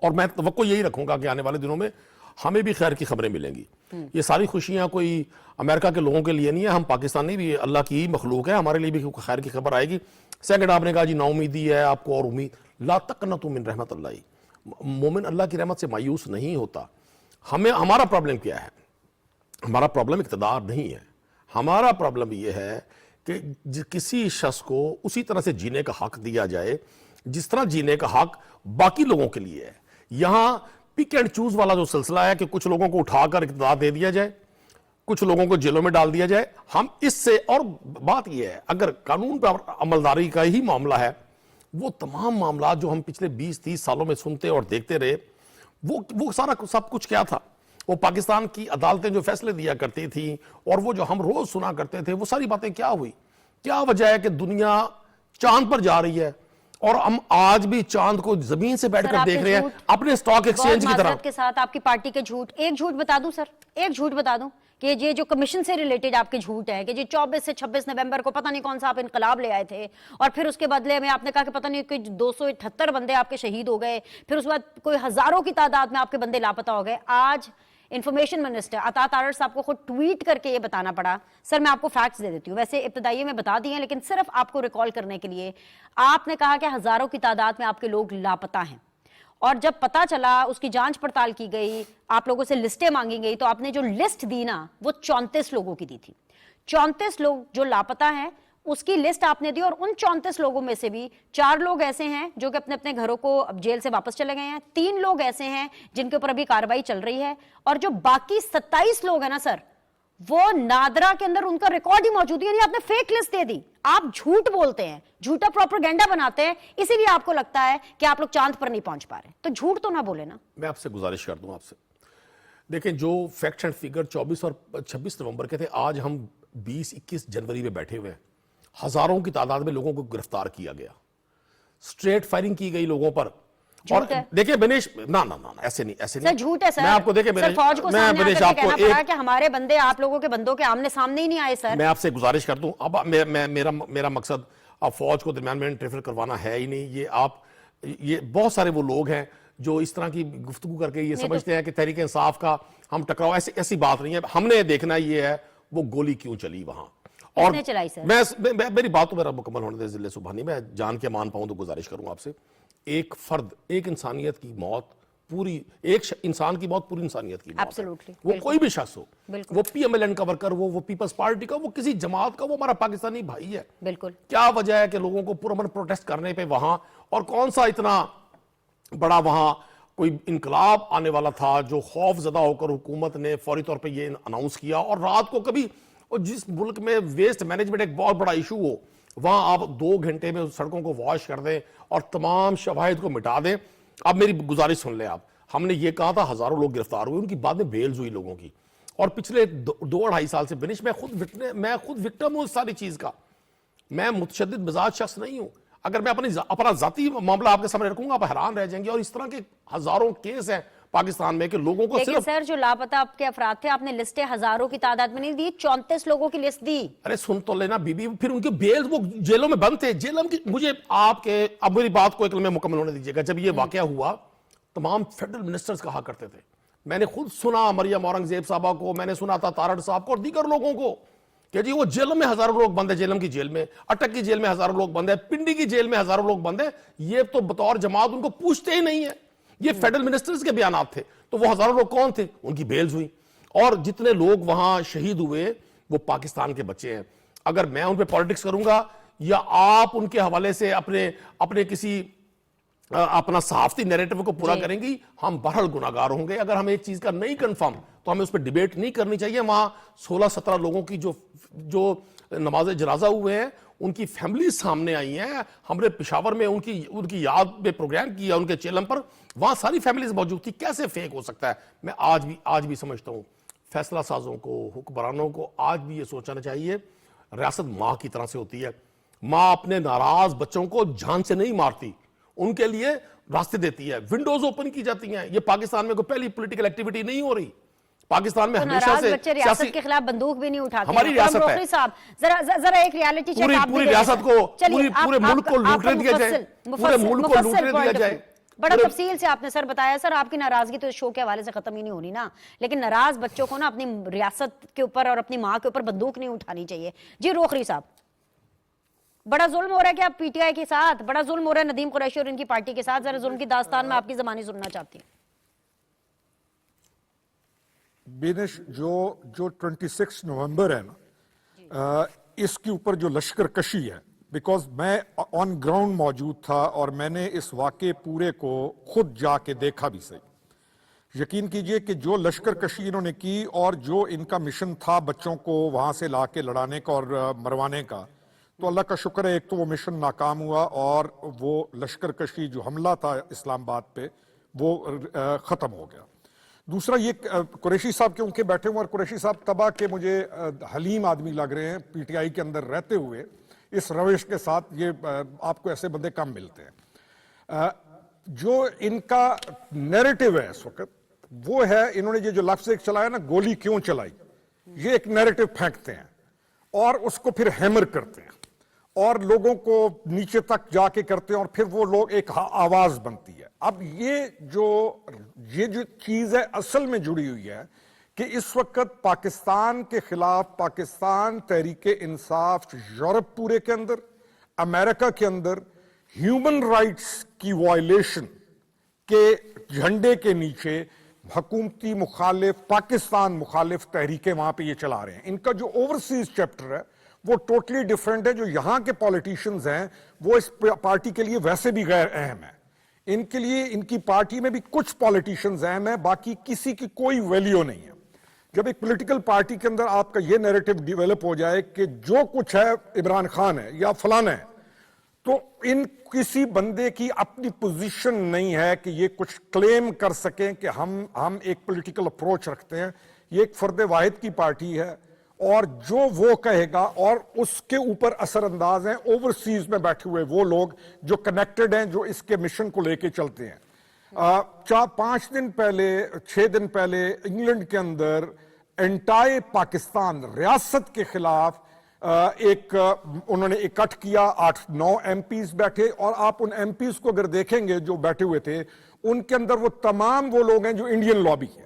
S7: और मैं तवक्को यही रखूंगा कि आने वाले दिनों में हमें भी खैर की खबरें मिलेंगी। ये सारी खुशियां कोई अमेरिका के लोगों के लिए नहीं है, हम पाकिस्तानी भी अल्लाह की मखलूक है, हमारे लिए भी खैर की खबर आएगी। सेकंड, आपने कहा जी नाउमीदी है आपको और उम्मीद, ला तक़नतु मिन रहमतिल्लाह। मोमिन अल्लाह की रहमत से मायूस नहीं होता। हमारा प्रॉब्लम क्या है? हमारा प्रॉब्लम इक़्तिदार नहीं है, हमारा प्रॉब्लम यह है कि किसी शख्स को उसी तरह से जीने का हक दिया जाए जिस तरह जीने का हक बाकी लोगों के लिए है। यहां पिक एंड चूज वाला जो सिलसिला है कि कुछ लोगों को उठाकर इक़्तिदार दे दिया जाए, कुछ लोगों को जेलों में डाल दिया जाए, हम इससे, और बात यह है अगर कानून पर अमलदारी का ही मामला है, वो तमाम मामला जो हम पिछले 20-30 सालों में सुनते और देखते रहे, वो सारा सब कुछ क्या था? वो पाकिस्तान की अदालतें जो फैसले दिया करती थी और वो जो हम रोज सुना करते थे, वो सारी बातें क्या हुई? क्या वजह है कि दुनिया चांद पर जा रही है और हम आज भी चांद को जमीन से बैठकर देख रहे हैं अपने स्टॉक एक्सचेंज की तरह?
S1: के साथ आपकी पार्टी के झूठ, एक झूठ बता दूं सर, एक झूठ बता दूं कि ये जो कमीशन से रिलेटेड आपके झूठ है कि जी 24 से 26 नवंबर को पता नहीं कौन सा आप इनकलाब ले आए थे, और फिर उसके बदले में आपने कहा कि पता नहीं कि 278 बंदे आपके शहीद हो गए, फिर उसके बाद कोई हजारों की तादाद में आपके बंदे लापता हो गए। आज इंफॉर्मेशन मिनिस्टर अता तारड़ साहब को खुद ट्वीट करके ये बताना पड़ा। सर, मैं आपको फैक्ट्स दे देती हूँ, वैसे इब्तदाई में बता दिए हैं, लेकिन सिर्फ आपको रिकॉल करने के लिए। आपने कहा कि हजारों की तादाद में आपके लोग लापता हैं, और जब पता चला, उसकी जांच पड़ताल की गई, आप लोगों से लिस्टें मांगी गई, तो आपने जो लिस्ट दी ना, वो 34 लोगों की दी थी। 34 लोग जो लापता हैं उसकी लिस्ट आपने दी, और उन 34 लोगों में से भी 4 लोग ऐसे हैं जो कि अपने अपने घरों को अब जेल से वापस चले गए हैं, 3 लोग ऐसे हैं जिनके ऊपर अभी कार्रवाई चल रही है, और जो बाकी 27 लोग हैं ना सर, वो नादरा के अंदर उनका रिकॉर्ड ही मौजूद है। यानी आपने फेक लिस्ट दे दी। आप झूठ बोलते हैं, झूठा प्रोपेगेंडा बनाते हैं, इसीलिए आपको लगता है कि आप लोग चांद पर नहीं पहुंच पा रहे। तो झूठ तो ना बोले ना।
S7: मैं आपसे गुजारिश कर दूं आपसे, देखें जो फैक्ट्स एंड फिगर 24 और 26 नवंबर के थे, आज हम 20-21 जनवरी में बैठे हुए हैं। ہزاروں کی تعداد میں لوگوں کو گرفتار کیا گیا, اسٹریٹ فائرنگ کی گئی لوگوں پر. اور دیکھیں بنیش, نہ ایسے نہیں,
S1: سر جھوٹ ہے سر.
S7: میں آپ کو دیکھیں
S1: سر فوج کو سامنے آ کر کہنا پڑا کہ ہمارے بندے آپ لوگوں کے بندوں کے آمنے سامنے ہی نہیں آئے. سر
S7: میں آپ سے گزارش کرتا ہوں, اب میرا مقصد اب فوج کو درمیان میں انٹرفیئر کروانا ہے ہی نہیں. یہ بہت سارے وہ لوگ ہیں جو اس طرح کی گفتگو کر کے یہ سمجھتے ہیں کہ تحریک انصاف کا ہم ٹکراؤ, ایسی بات نہیں ہے. ہم نے دیکھنا یہ ہے وہ گولی کیوں چلی وہاں, اور میری بات تو میرا مکمل ہونے دے ضلع سبحانی, میں جان کے مان پاؤں تو گزارش کروں آپ سے. ایک فرد, ایک انسانیت کی موت, پوری ایک انسان کی موت پوری انسانیت کی موت ہے. وہ کوئی بھی شخص ہو, وہ پی ایم ایل این کا ورکر ہو, وہ پیپلز پارٹی کا, وہ کسی جماعت کا, وہ ہمارا پاکستانی بھائی ہے.
S1: بالکل.
S7: کیا وجہ ہے کہ لوگوں کو پرامن پروٹیسٹ کرنے پہ وہاں, اور کون سا اتنا بڑا وہاں کوئی انقلاب آنے والا تھا جو خوف زدہ ہو کر حکومت نے فوری طور پہ یہ اناؤنس کیا. اور رات کو کبھی, اور جس ملک میں ویسٹ مینجمنٹ ایک بہت بڑا ایشو ہو, وہاں آپ 2 گھنٹے میں سڑکوں کو واش کر دیں اور تمام شواہد کو مٹا دیں. اب میری گزارش سن لیں آپ, ہم نے یہ کہا تھا ہزاروں لوگ گرفتار ہوئے, ان کی بعد میں بیلز ہوئی لوگوں کی, اور پچھلے 2-2.5 سال سے بنش میں خود وکٹم ہوں اس ساری چیز کا. میں متشدد مزاج شخص نہیں ہوں. اگر میں اپنا ذاتی معاملہ آپ کے سامنے رکھوں گا آپ حیران رہ جائیں گے. اور اس طرح کے ہزاروں کیس ہیں پاکستان میں کہ لوگوں کو
S1: لیکن سر جو لاپتہ آپ کے افراد تھے, آپ نے لسٹیں ہزاروں کی تعداد میں نہیں دی, 34 لوگوں کی لسٹ دی.
S7: ارے سن تو لینا بی بی, پھر ان کے بیل وہ جیلوں میں بند تھے. جیلوں کی مجھے آپ کے, اب میری بات کو ایک لمحے مکمل ہونے دیجیے گا. جب یہ واقعہ ہوا تمام فیڈرل منسٹرز کہا کرتے تھے, میں نے خود سنا مریم اورنگزیب صاحبہ کو, میں نے سنا تھا تارڑ صاحب کو اور دیگر لوگوں کو کہ جی وہ جیلوں میں ہزاروں لوگ بند ہیں, جیلم کی جیل میں, اٹک کی جیل میں ہزاروں لوگ بند ہیں, پنڈی کی جیل میں ہزاروں لوگ بند ہیں. یہ تو بطور جماعت ان کو پوچھتے ہی نہیں ہیں. یہ فیڈرل منسٹرز کے بیانات تھے. تو وہ ہزاروں لوگ کون تھے, ان کی بیلز ہوئی. اور جتنے لوگ وہاں شہید ہوئے وہ پاکستان کے بچے ہیں. اگر میں ان پہ پالیٹکس کروں گا یا آپ ان کے حوالے سے اپنے کسی اپنا صحافتی نیریٹو کو پورا کریں گی, ہم بہرحال گناہگار ہوں گے. اگر ہم ایک چیز کا نہیں کنفرم تو ہمیں اس پہ ڈیبیٹ نہیں کرنی چاہیے. وہاں 16-17 لوگوں کی جو نماز جنازہ ہوئے ہیں ان کی فیملیز سامنے آئی ہیں. ہم نے پشاور میں ان کی یاد میں پروگرام کیا ان کے چیلم پر, وہاں ساری فیملیز موجود تھی. کیسے فیک ہو سکتا ہے؟ میں آج بھی سمجھتا ہوں فیصلہ سازوں کو, حکمرانوں کو آج بھی یہ سوچنا چاہیے, ریاست ماں کی طرح سے ہوتی ہے. ماں اپنے ناراض بچوں کو جان سے نہیں مارتی, ان کے لیے راستے دیتی ہے, ونڈوز اوپن کی جاتی ہیں. یہ پاکستان میں کوئی پہلی پولیٹیکل ایکٹیویٹی نہیں ہو رہی. پاکستان میں ہمیشہ سے
S1: بچے ریاست کے خلاف بندوق بھی نہیں اٹھاتے.
S7: ہماری ریاست ہے,
S1: ذرا ایک ریالٹی چیک آپ
S7: پوری ریاست کو, پورے ملک کو لوٹنے دیا جائے, پورے ملک کو لوٹنے دیا جائے.
S1: بڑا تفصیل سے آپ نے سر بتایا. سر آپ کی ناراضگی تو اس شو کے حوالے سے ختم ہی نہیں ہونی نا, لیکن ناراض بچوں کو نا اپنی ریاست کے اوپر اور اپنی ماں کے اوپر بندوق نہیں اٹھانی چاہیے. جی روخری صاحب, بڑا ظلم ہو رہا ہے کہ آپ پی ٹی آئی کے ساتھ, بڑا ظلم ہو رہا ہے ندیم قریشی اور ان کی پارٹی کے ساتھ. ذرا ظلم کی داستان میں آپ کی زبانی سننا چاہتی ہوں.
S6: بینش جو 26 نومبر ہے نا, اس کے اوپر جو لشکر کشی ہے, بیکاز میں آن گراؤنڈ موجود تھا اور میں نے اس واقعے پورے کو خود جا کے دیکھا بھی صحیح. یقین کیجئے کہ جو لشکر کشی انہوں نے کی اور جو ان کا مشن تھا بچوں کو وہاں سے لا کے لڑانے کا اور مروانے کا, تو اللہ کا شکر ہے ایک تو وہ مشن ناکام ہوا اور وہ لشکر کشی جو حملہ تھا اسلام آباد پہ وہ ختم ہو گیا. دوسرا یہ قریشی صاحب کیونکہ بیٹھے ہوئے, اور قریشی صاحب تباہ کے مجھے حلیم آدمی لگ رہے ہیں پی ٹی آئی کے اندر رہتے ہوئے, اس روش کے ساتھ یہ آپ کو ایسے بندے کم ملتے ہیں. جو ان کا نیریٹو ہے اس وقت وہ ہے, انہوں نے یہ جو لفظ ایک چلایا نا گولی کیوں چلائی, یہ ایک نیریٹو پھینکتے ہیں اور اس کو پھر ہیمر کرتے ہیں اور لوگوں کو نیچے تک جا کے کرتے ہیں اور پھر وہ لوگ ایک آواز بنتی ہے. اب یہ جو چیز ہے اصل میں جڑی ہوئی ہے کہ اس وقت پاکستان کے خلاف پاکستان تحریک انصاف یورپ پورے کے اندر, امریکہ کے اندر ہیومن رائٹس کی وائلیشن کے جھنڈے کے نیچے حکومتی مخالف, پاکستان مخالف تحریکیں وہاں پہ یہ چلا رہے ہیں. ان کا جو اوورسیز چیپٹر ہے وہ ٹوٹلی ڈیفرنٹ ہے. جو یہاں کے پولیٹیشینز ہیں وہ اس پارٹی کے لیے ویسے بھی غیر اہم ہے. ان کے لیے ان کی پارٹی میں بھی کچھ پولیٹیشینز اہم ہیں, باقی کسی کی کوئی ویلیو نہیں ہے. جب ایک پولیٹیکل پارٹی کے اندر آپ کا یہ نیریٹو ڈیولپ ہو جائے کہ جو کچھ ہے عمران خان ہے یا فلانا ہے, تو ان کسی بندے کی اپنی پوزیشن نہیں ہے کہ یہ کچھ کلیم کر سکیں کہ ہم ایک پولیٹیکل اپروچ رکھتے ہیں. یہ ایک فرد واحد کی پارٹی ہے اور جو وہ کہے گا اور اس کے اوپر اثر انداز ہیں اوورسیز میں بیٹھے ہوئے وہ لوگ جو کنیکٹڈ ہیں, جو اس کے مشن کو لے کے چلتے ہیں. 5 دن پہلے 6 دن پہلے انگلینڈ کے اندر انٹائی پاکستان ریاست کے خلاف ایک انہوں نے اکٹھ کیا, 8-9 ایم پیز بیٹھے, اور آپ ان ایم پیز کو اگر دیکھیں گے جو بیٹھے ہوئے تھے ان کے اندر وہ تمام وہ لوگ ہیں جو انڈین لابی ہے,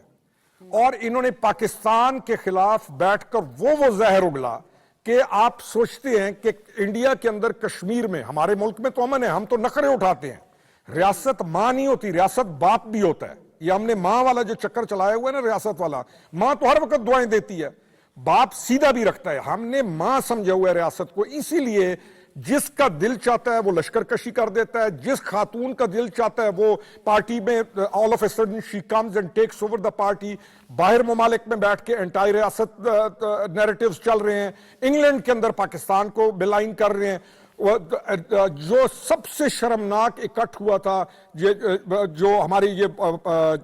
S6: اور انہوں نے پاکستان کے خلاف بیٹھ کر وہ زہر اگلا کہ آپ سوچتے ہیں کہ انڈیا کے اندر کشمیر میں, ہمارے ملک میں تو امن ہے, ہم تو نخرے اٹھاتے ہیں, ریاست ماں نہیں ہوتی, ریاست باپ بھی ہوتا ہے. یہ ہم نے ماں والا جو چکر چلایا ہوا ہے نا, ریاست والا, ماں تو ہر وقت دعائیں دیتی ہے, باپ سیدھا بھی رکھتا ہے. ہم نے ماں سمجھا ہوا ہے ریاست کو, اسی لیے جس کا دل چاہتا ہے وہ لشکر کشی کر دیتا ہے, جس خاتون کا دل چاہتا ہے وہ پارٹی میں all of a sudden she comes and takes over the party. باہر ممالک میں بیٹھ کے انٹائی ریاست نیریٹیوز چل رہے ہیں, انگلینڈ کے اندر پاکستان کو بلائن کر رہے ہیں. جو سب سے شرمناک اکٹھ ہوا تھا جو ہماری یہ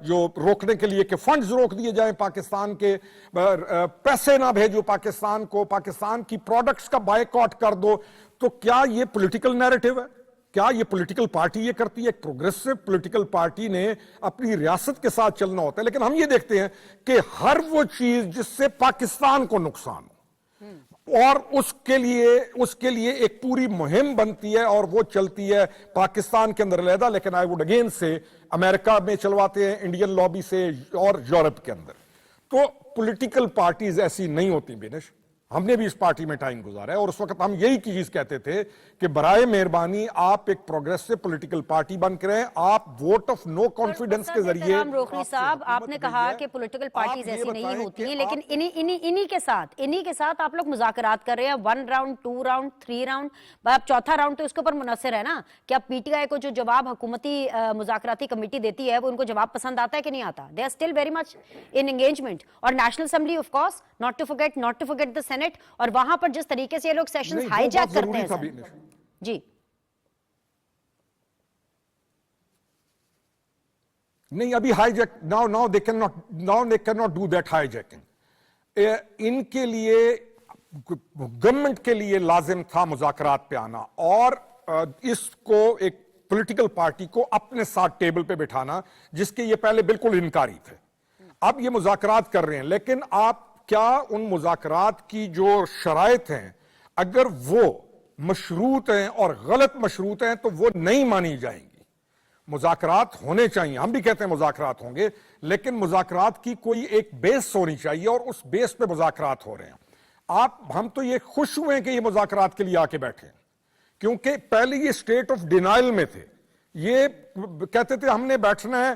S6: جو روکنے کے لیے کہ فنڈز روک دیے جائیں پاکستان کے, پیسے نہ بھیجو پاکستان کو, پاکستان کی پروڈکٹس کا بائیکاٹ کر دو, تو کیا یہ پولیٹیکل نیریٹو ہے؟ کیا یہ پولیٹیکل پارٹی یہ کرتی ہے؟ پروگریسو پولیٹیکل پارٹی نے اپنی ریاست کے ساتھ چلنا ہوتا ہے. لیکن ہم یہ دیکھتے ہیں کہ ہر وہ چیز جس سے پاکستان کو نقصان ہو, اور اس کے لیے ایک پوری مہم بنتی ہے اور وہ چلتی ہے پاکستان کے اندر علیحدہ. لیکن آئی ووڈ اگین سے امریکہ میں چلواتے ہیں, انڈین لابی سے, اور یورپ کے اندر. تو پولیٹیکل پارٹیز ایسی نہیں ہوتی بینش. ہم نے بھی اس پارٹی میں ٹائم گزارا ہے, اور اس وقت ہم یہی چیز کہتے تھے کہ برائے مہربانی آپ ایک پروگریسو پولیٹیکل پارٹی بن کے رہیں. آپ ووٹ آف نو کانفیڈنس کے ذریعے,
S1: روخلی صاحب آپ نے کہا کہ پولیٹیکل پارٹیز ایسی نہیں ہوتی ہیں, لیکن انہی کے ساتھ آپ لوگ مذاکرات کر رہے ہیں, 1 راؤنڈ 2 راؤنڈ 3 راؤنڈ, اب 4تھا راؤنڈ تو اس کے اوپر منحصر ہے نا کہ اب پی ٹی آئی کو جو جواب حکومتی مذاکراتی کمیٹی دیتی ہے وہ ان کو جواب پسند آتا ہے کہ نہیں آتا. They are still very much in engagement. اور National Assembly of course not to forget the Senate, اور وہاں پر جس طریقے سے یہ لوگ سیشنز ہائی جیک کرتے ہیں جی.
S6: نہیں, ابھی hijack now they cannot do that hijacking. ان کے لیے گورنمنٹ کے لیے لازم تھا مذاکرات پہ آنا, اور اس کو ایک پولیٹیکل پارٹی کو اپنے ساتھ ٹیبل پہ بٹھانا جس کے یہ پہلے بالکل انکاری تھے. اب یہ مذاکرات کر رہے ہیں, لیکن آپ کیا ان مذاکرات کی جو شرائط ہیں اگر وہ مشروط ہیں اور غلط مشروط ہیں تو وہ نہیں مانی جائیں گی. مذاکرات ہونے چاہیے, ہم بھی کہتے ہیں مذاکرات ہوں گے, لیکن مذاکرات کی کوئی ایک بیس ہونی چاہیے, اور اس بیس پہ مذاکرات ہو رہے ہیں. ہم تو یہ خوش ہوئے ہیں کہ یہ مذاکرات کے لیے آ کے بیٹھے ہیں, کیونکہ پہلے یہ اسٹیٹ آف ڈینائل میں تھے. یہ کہتے تھے ہم نے بیٹھنا ہے,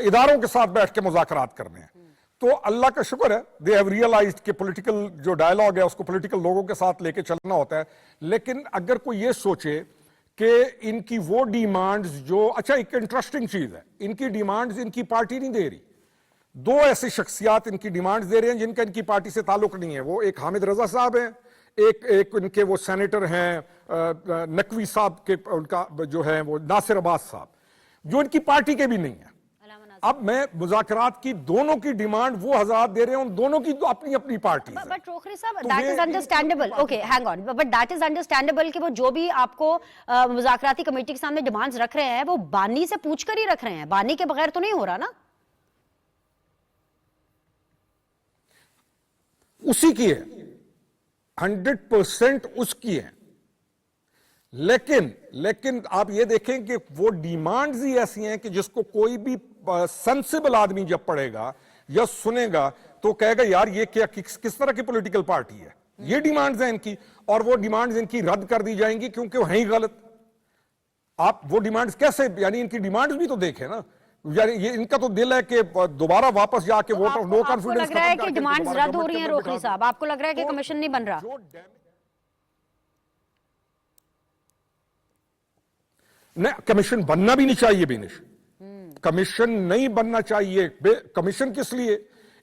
S6: اداروں کے ساتھ بیٹھ کے مذاکرات کرنے ہیں. تو اللہ کا شکر ہے دے ہیو ریئلائزڈ کہ پولیٹیکل جو ڈائلاگ ہے اس کو پولیٹیکل لوگوں کے ساتھ لے کے چلنا ہوتا ہے. لیکن اگر کوئی یہ سوچے کہ ان کی وہ ڈیمانڈز جو, اچھا ایک انٹرسٹنگ چیز ہے, ان کی ڈیمانڈز ان کی پارٹی نہیں دے رہی. 2 ایسے شخصیات ان کی ڈیمانڈز دے رہے ہیں جن کا ان کی پارٹی سے تعلق نہیں ہے. وہ ایک حامد رضا صاحب ہیں, ایک ان کے وہ سینیٹر ہیں نقوی صاحب کے, ان کا جو ہے وہ ناصر عباس صاحب, جو ان کی پارٹی کے بھی نہیں ہیں. اب میں مذاکرات کی دونوں کی ڈیمانڈ وہ حضرات دے رہے ہیں, ان دونوں کی تو اپنی اپنی پارٹی ہے.
S1: بٹ روخری صاحب that is understandable. Okay, hang on. But that is understandable کہ وہ جو بھی آپ کو مذاکراتی کمیٹی کے سامنے ڈیمانڈز رکھ رہے ہیں وہ بانی سے پوچھ کر ہی رکھ رہے ہیں, بانی کے بغیر تو نہیں ہو رہا نا.
S6: اسی کی ہے, 100% اس کی ہے. لیکن آپ یہ دیکھیں کہ وہ ڈیمانڈز ہی ایسی ہیں کہ جس کو کوئی بھی سینسیبل آدمی جب پڑھے گا یا سنے گا تو کہے گا یار یہ کیا کس طرح کی پولیٹیکل پارٹی ہے. یہ ڈیمانڈز ہیں ان کی, اور وہ ڈیمانڈز ان کی رد کر دی جائیں گی کیونکہ وہ ہیں ہی غلط. آپ وہ ڈیمانڈز کیسے, یعنی ان کی ڈیمانڈز بھی تو دیکھیں نا, یعنی یہ ان کا تو دل ہے کہ دوبارہ واپس جا کے ووٹ آف نو کانفیڈنس.
S1: لگ رہا ہے کہ ڈیمانڈز رد ہو رہی ہیں روخلی صاحب, آپ کو لگ رہا ہے کہ کمیشن نہیں بن رہا؟
S6: نہیں, کمیشن بننا بھی نہیں چاہیے بینش, کمیشن نہیں بننا چاہیے. کمیشن کس لیے؟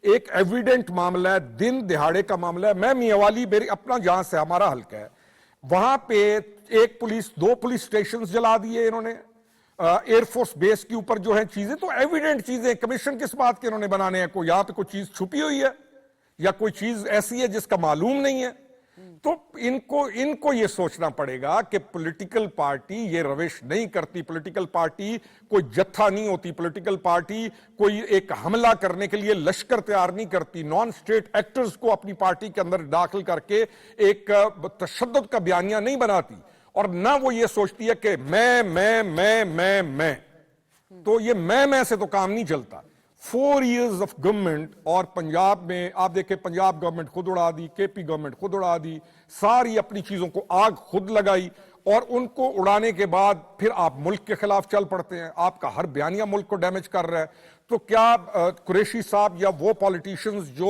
S6: ایک ایویڈنٹ معاملہ ہے, دن دہاڑے کا معاملہ ہے. میں میاوالی میری اپنا جہاں سے ہمارا حلقہ ہے, وہاں پہ 2 پولیس سٹیشنز جلا دیے انہوں نے, ایئر فورس بیس کے اوپر جو ہیں چیزیں, تو ایویڈنٹ چیزیں. کمیشن کس بات کے انہوں نے بنانے ہیں؟ کوئی یہاں پہ کوئی چیز چھپی ہوئی ہے؟ یا کوئی چیز ایسی ہے جس کا معلوم نہیں ہے. تو ان کو یہ سوچنا پڑے گا کہ پولیٹیکل پارٹی یہ روش نہیں کرتی. پولیٹیکل پارٹی کوئی جتھا نہیں ہوتی. پولیٹیکل پارٹی کوئی ایک حملہ کرنے کے لیے لشکر تیار نہیں کرتی. نان اسٹیٹ ایکٹرز کو اپنی پارٹی کے اندر داخل کر کے ایک تشدد کا بیانیہ نہیں بناتی. اور نہ وہ یہ سوچتی ہے کہ میں. تو یہ میں سے تو کام نہیں چلتا. 4 years آف گورنمنٹ, اور پنجاب میں آپ دیکھیں پنجاب گورنمنٹ خود اڑا دی, کے پی گورنمنٹ خود اڑا دی, ساری اپنی چیزوں کو آگ خود لگائی, اور ان کو اڑانے کے بعد پھر آپ ملک کے خلاف چل پڑتے ہیں. آپ کا ہر بیانیہ ملک کو ڈیمیج کر رہا ہے. تو کیا قریشی صاحب یا وہ پالیٹیشنز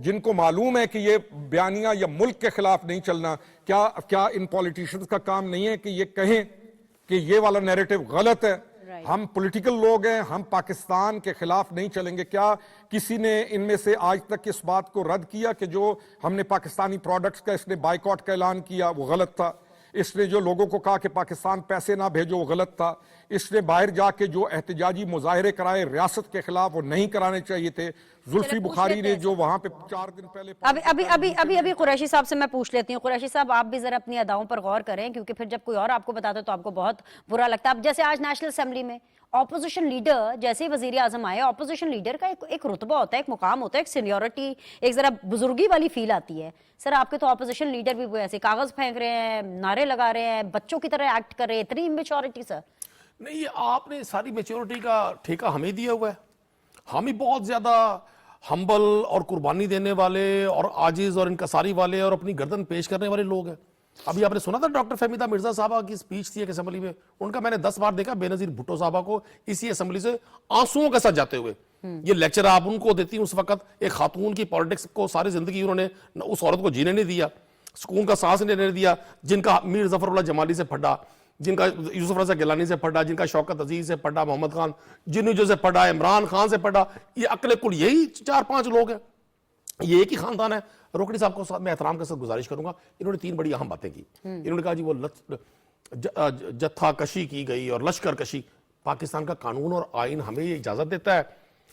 S6: جن کو معلوم ہے کہ یہ بیانیہ یا ملک کے خلاف نہیں چلنا, کیا ان پالیٹیشنز کا کام نہیں ہے کہ یہ کہیں کہ یہ والا نیریٹو غلط ہے, ہم پولیٹیکل لوگ ہیں, ہم پاکستان کے خلاف نہیں چلیں گے. کیا کسی نے ان میں سے آج تک اس بات کو رد کیا کہ جو ہم نے پاکستانی پروڈکٹس کا اس نے بائیکاٹ کا اعلان کیا وہ غلط تھا؟ اس نے جو لوگوں کو کہا کہ پاکستان پیسے نہ بھیجو وہ غلط تھا. اس نے باہر جا کے جو احتجاجی مظاہرے کرائے ریاست کے خلاف وہ نہیں کرانے چاہیے تھے. زلفی بخاری نے جو وہاں پہ 4 دن پہلے
S1: ابھی قریشی صاحب سے میں پوچھ لیتی ہوں. قریشی صاحب آپ بھی ذرا اپنی اداؤں پر غور کریں, کیونکہ پھر جب کوئی اور آپ کو بتاتا ہے تو آپ کو بہت برا لگتا ہے. اب جیسے آج نیشنل اسمبلی میں اپوزیشن لیڈر جیسے ہی وزیر اعظم آئے, اپوزیشن لیڈر کا ایک رتبہ ہوتا ہے, ایک مقام ہوتا ہے, ایک سینیورٹی, ایک ذرا بزرگی والی فیل آتی ہے. سر آپ کے تو اپوزیشن لیڈر بھی وہ ایسے کاغذ پھینک رہے ہیں, نعرے لگا رہے ہیں, بچوں کی طرح ایکٹ کر رہے ہیں, اتنی میچورٹی. سر
S7: نہیں, آپ نے ساری میچورٹی کا ٹھیکہ ہمیں دیا ہوا ہے. ہم ہی بہت زیادہ ہمبل اور قربانی دینے والے اور عاجز اور انکساری والے اور اپنی گردن پیش کرنے والے لوگ ہیں. ابھی آپ نے سنا تھا ڈاکٹر فہمیدہ مرزا صاحبہ کی سپیچ تھی ایک اسمبلی میں, ان کا میں نے 10 بار دیکھا بے نظیر بھٹو صاحبہ کو اسی اسمبلی سے آنسوؤں کے ساتھ جاتے ہوئے. یہ لیکچر آپ ان کو دیتی اس وقت, ایک خاتون کی پالیٹکس کو ساری زندگی انہوں نے اس عورت کو جینے نہیں دیا, سکون کا سانس نہیں دیا, جن کا میر ظفر اللہ جمالی سے پھڈا, جن کا یوسف رضا گیلانی سے پڑھا, جن کا شوکت عزیز سے پڑھا, محمد خان جنوجو سے پڑھا, عمران خان سے پڑھا, یہ عقل کل یہی 4-5 لوگ ہیں, یہ ایک ہی خاندان ہے. روکڑی صاحب کو میں احترام کے ساتھ گزارش کروں گا, انہوں نے 3 بڑی اہم باتیں کی. انہوں نے کہا جی وہ جتھا کشی کی گئی اور لشکر کشی, پاکستان کا قانون اور آئین ہمیں یہ اجازت دیتا ہے,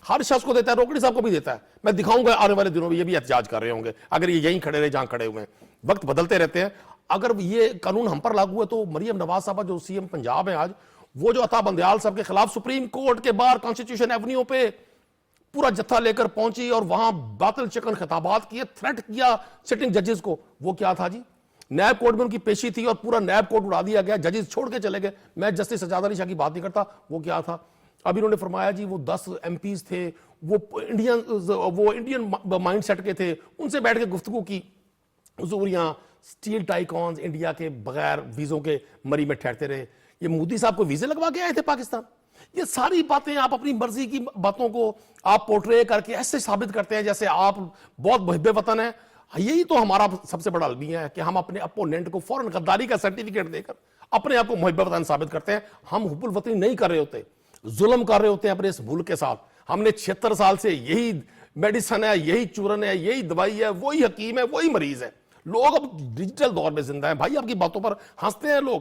S7: ہر شخص کو دیتا ہے, روکڑی صاحب کو بھی دیتا ہے. میں دکھاؤں گا آنے والے دنوں میں یہ بھی احتجاج کر رہے ہوں گے اگر یہ یہیں کھڑے رہے جہاں کھڑے ہوئے ہیں. وقت بدلتے رہتے ہیں. اگر یہ قانون ہم پر لاگو ہے تو مریم نواز صاحبہ جو سی ایم پنجاب ہیں آج, وہ جو عطا بندیال صاحب کے خلاف سپریم کورٹ کے باہر کانسٹیٹیوشن ایونیو پہ پورا جتھا لے کر پہنچی اور وہاں باطل چکن خطابات کیے, تھریٹ کیا سٹنگ ججز کو, وہ کیا تھا جی؟ نیب کورٹ میں ان کی پیشی تھی اور پورا نیب کورٹ اڑا دیا گیا, ججز چھوڑ کے چلے گئے. میں جسٹس سجاد علی شاہ کی بات نہیں کرتا, وہ کیا تھا؟ اب انہوں نے فرمایا جی وہ 10 ایم پیز تھے, وہ انڈین مائنڈ سیٹ کے تھے, ان سے بیٹھ کے گفتگو کی. حضوریاں سٹیل ٹائیکونز انڈیا کے بغیر ویزوں کے مری میں ٹھہرتے رہے. یہ مودی صاحب کو ویزے لگوا کے آئے تھے پاکستان. یہ ساری باتیں آپ اپنی مرضی کی باتوں کو آپ پورٹرے کر کے ایسے ثابت کرتے ہیں جیسے آپ بہت محب وطن ہیں. یہی تو ہمارا سب سے بڑا المیہ ہے کہ ہم اپنے اپوننٹ کو فوراً غداری کا سرٹیفکیٹ دے کر اپنے آپ کو محب وطن ثابت کرتے ہیں. ہم حب الوطنی نہیں کر رہے ہوتے, ظلم کر رہے ہوتے ہیں اپنے اس ملک کے ساتھ. ہم نے 76 سال سے یہی میڈیسن ہے, یہی چورن ہے, یہی دوائی ہے, وہی حکیم ہے, وہی مریض ہے. لوگ اب ڈیجیٹل دور میں زندہ ہیں بھائی, آپ کی باتوں پر ہنستے ہیں لوگ.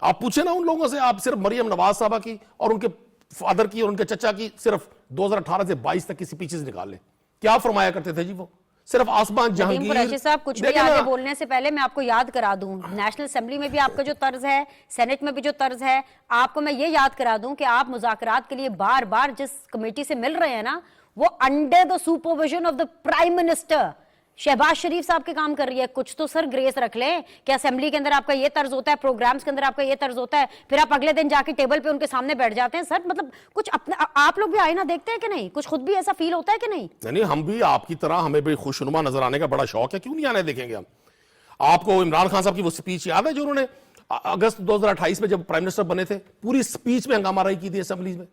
S7: آپ پوچھیں نا ان لوگوں سے, آپ صرف مریم نواز صاحبہ کی اور ان کے فادر کی اور ان کے چچا کی صرف 2018 سے 22 تک کی سپیچز نکال لیں. کیا فرمایا کرتے تھے جی؟ وہ صرف آسمان جہانگیر.
S1: قریشی صاحب کچھ بھی آگے بولنے سے پہلے میں آپ کو یاد کرا دوں, نیشنل اسمبلی میں بھی آپ کا جو طرز ہے, سینٹ میں بھی جو طرز ہے, آپ کو میں یہ یاد کرا دوں کہ آپ مذاکرات کے لیے بار بار جس کمیٹی سے مل رہے ہیں نا, وہ under the supervision of the prime minister Shahbaz Sharif sahab کے کام کر رہی ہے. کچھ تو سر گریس رکھ لیں کہ اسمبلی کے اندر آپ کا یہ طرز ہوتا ہے, پروگرامز کے اندر آپ کا یہ طرز ہوتا ہے, پھر آپ اگلے دن جا کے ٹیبل پہ ان کے سامنے بیٹھ جاتے ہیں. سر مطلب کچھ اپنے آپ لوگ بھی آئینہ دیکھتے ہیں کہ نہیں؟ کچھ خود بھی ایسا فیل ہوتا ہے کہ نہیں؟
S7: نہیں, ہم بھی آپ کی طرح, ہمیں بھی خوشنما نظر آنے کا بڑا شوق ہے, کیوں نہیں آنے دیکھیں گے ہم. آپ کو عمران خان صاحب کی وہ سپیچ یاد ہے جو انہوں نے اگست 2028 میں جب پرائم منسٹر بنے تھے, پوری سپیچ میں ہنگامہ آرائی کی تھی اسمبلی میں؟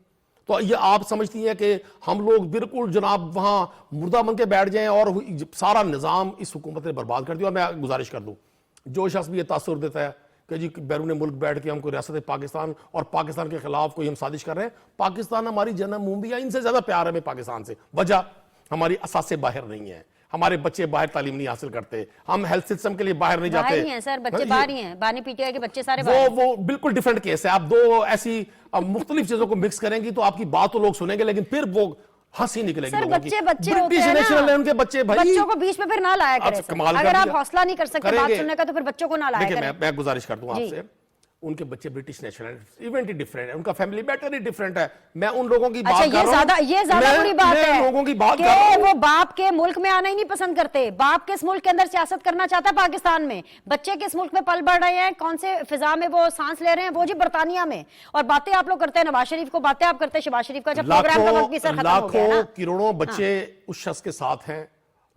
S7: تو یہ آپ سمجھتی ہیں کہ ہم لوگ بالکل جناب وہاں مردہ بن کے بیٹھ جائیں اور سارا نظام اس حکومت نے برباد کر دیا؟ اور میں گزارش کر دوں, جو شخص بھی یہ تاثر دیتا ہے کہ جی بیرون ملک بیٹھ کے ہم کو ریاست پاکستان اور پاکستان کے خلاف کوئی ہم سازش کر رہے ہیں, پاکستان ہماری جنم بھومی ہے, ان سے زیادہ پیار ہے ہمیں پاکستان سے. وجہ ہماری اساسیں باہر نہیں ہیں, ہمارے بچے باہر تعلیم نہیں حاصل کرتے, ہم ہیلتھ سسٹم کے لیے باہر نہیں جاتے.
S1: باہر ہی ہیں سر, بچے باہر ہی ہیں, بانی پی ٹی آئی کے بچے سارے باہر ہیں.
S7: وہ بالکل ڈیفرنٹ کیس ہے. آپ دو ایسی مختلف چیزوں کو مکس کریں گی تو آپ کی بات تو لوگ سنیں گے, لیکن پھر وہ हंसी निकलेगी
S1: सर,
S7: लोगों की।
S1: बच्चे होते
S7: ब्रिटिश
S1: हैं
S7: नेशनल
S1: ना,
S7: है उनके बच्चे भाई।
S1: बच्चों को बीच में फिर ना लाया करें
S7: अच्छा,
S1: सर।
S7: कमाल कर
S1: अगर आप
S7: दिया।
S1: हौसला नहीं कर सकते बात
S7: करेंगे।
S1: सुनने का तो फिर बच्चों को ना लाया
S7: देखिए
S1: करें।
S7: मैं गुजारिश कर दूं
S1: जी।
S7: आपसे, उनके बच्चे ब्रिटिश नेशनल है, इवेंट ही डिफरेंट है, उनका फैमिली मैटर ही डिफरेंट है। मैं उन लोगों की बात
S1: अच्छा,
S7: कर रहा हूं।
S1: ये ज्यादा बुरी बात
S7: मैं
S1: है
S7: लोगों की बात कर रहा
S1: कि
S7: हूं।
S1: वो बाप के मुल्क में आना ही नहीं पसंद करते। बाप किस मुल्क के अंदर सियासत करना चाहता है पाकिस्तान में, बच्चे किस मुल्क में पल बढ़ रहे हैं, कौन से फिजा में वो सांस ले रहे हैं, वो जी बरतानिया में। और बातें आप लोग करते हैं नवाज शरीफ को, बातें आप करते हैं शहबाज शरीफ का, जब प्रोग्राम का वक्त भी सर खत्म हो गया है ना।
S7: लाखों करोड़ों बच्चे उस शख्स के साथ हैं,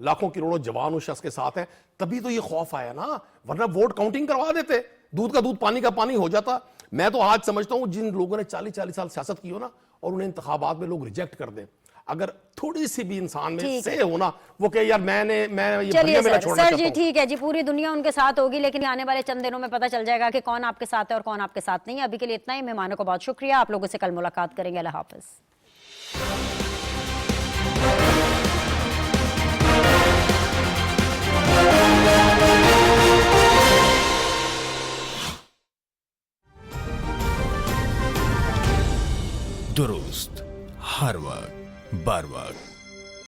S7: लाखों करोड़ों जवान उस शख्स के साथ हैं, तभी तो ये खौफ आया ना, वरना वोट काउंटिंग करवा देते, दूध का दूध पानी का पानी हो जाता। मैं तो आज समझता हूं जिन लोगों ने 40-40 साल सियासत की हो ना, और उन्हें इंतखाबात में लोग रिजेक्ट कर दें, अगर थोड़ी सी भी इंसान में से हो ना, वो कहे यार मैं ये
S1: चलिए
S7: बढ़िया मेला छोड़ना
S1: सर
S7: चाहता
S1: जी,
S7: हूं।
S1: ठीक है जी, पूरी दुनिया उनके साथ होगी, लेकिन आने वाले चंद दिनों में पता चल जाएगा कि कौन आपके साथ है और कौन आपके साथ नहीं है। अभी के लिए इतना ही। मेहमानों को बहुत शुक्रिया, आप लोगों से कल मुलाकात करेंगे। अल्लाह हाफिज।
S9: दुरुस्त हर वक्त बर वक्त।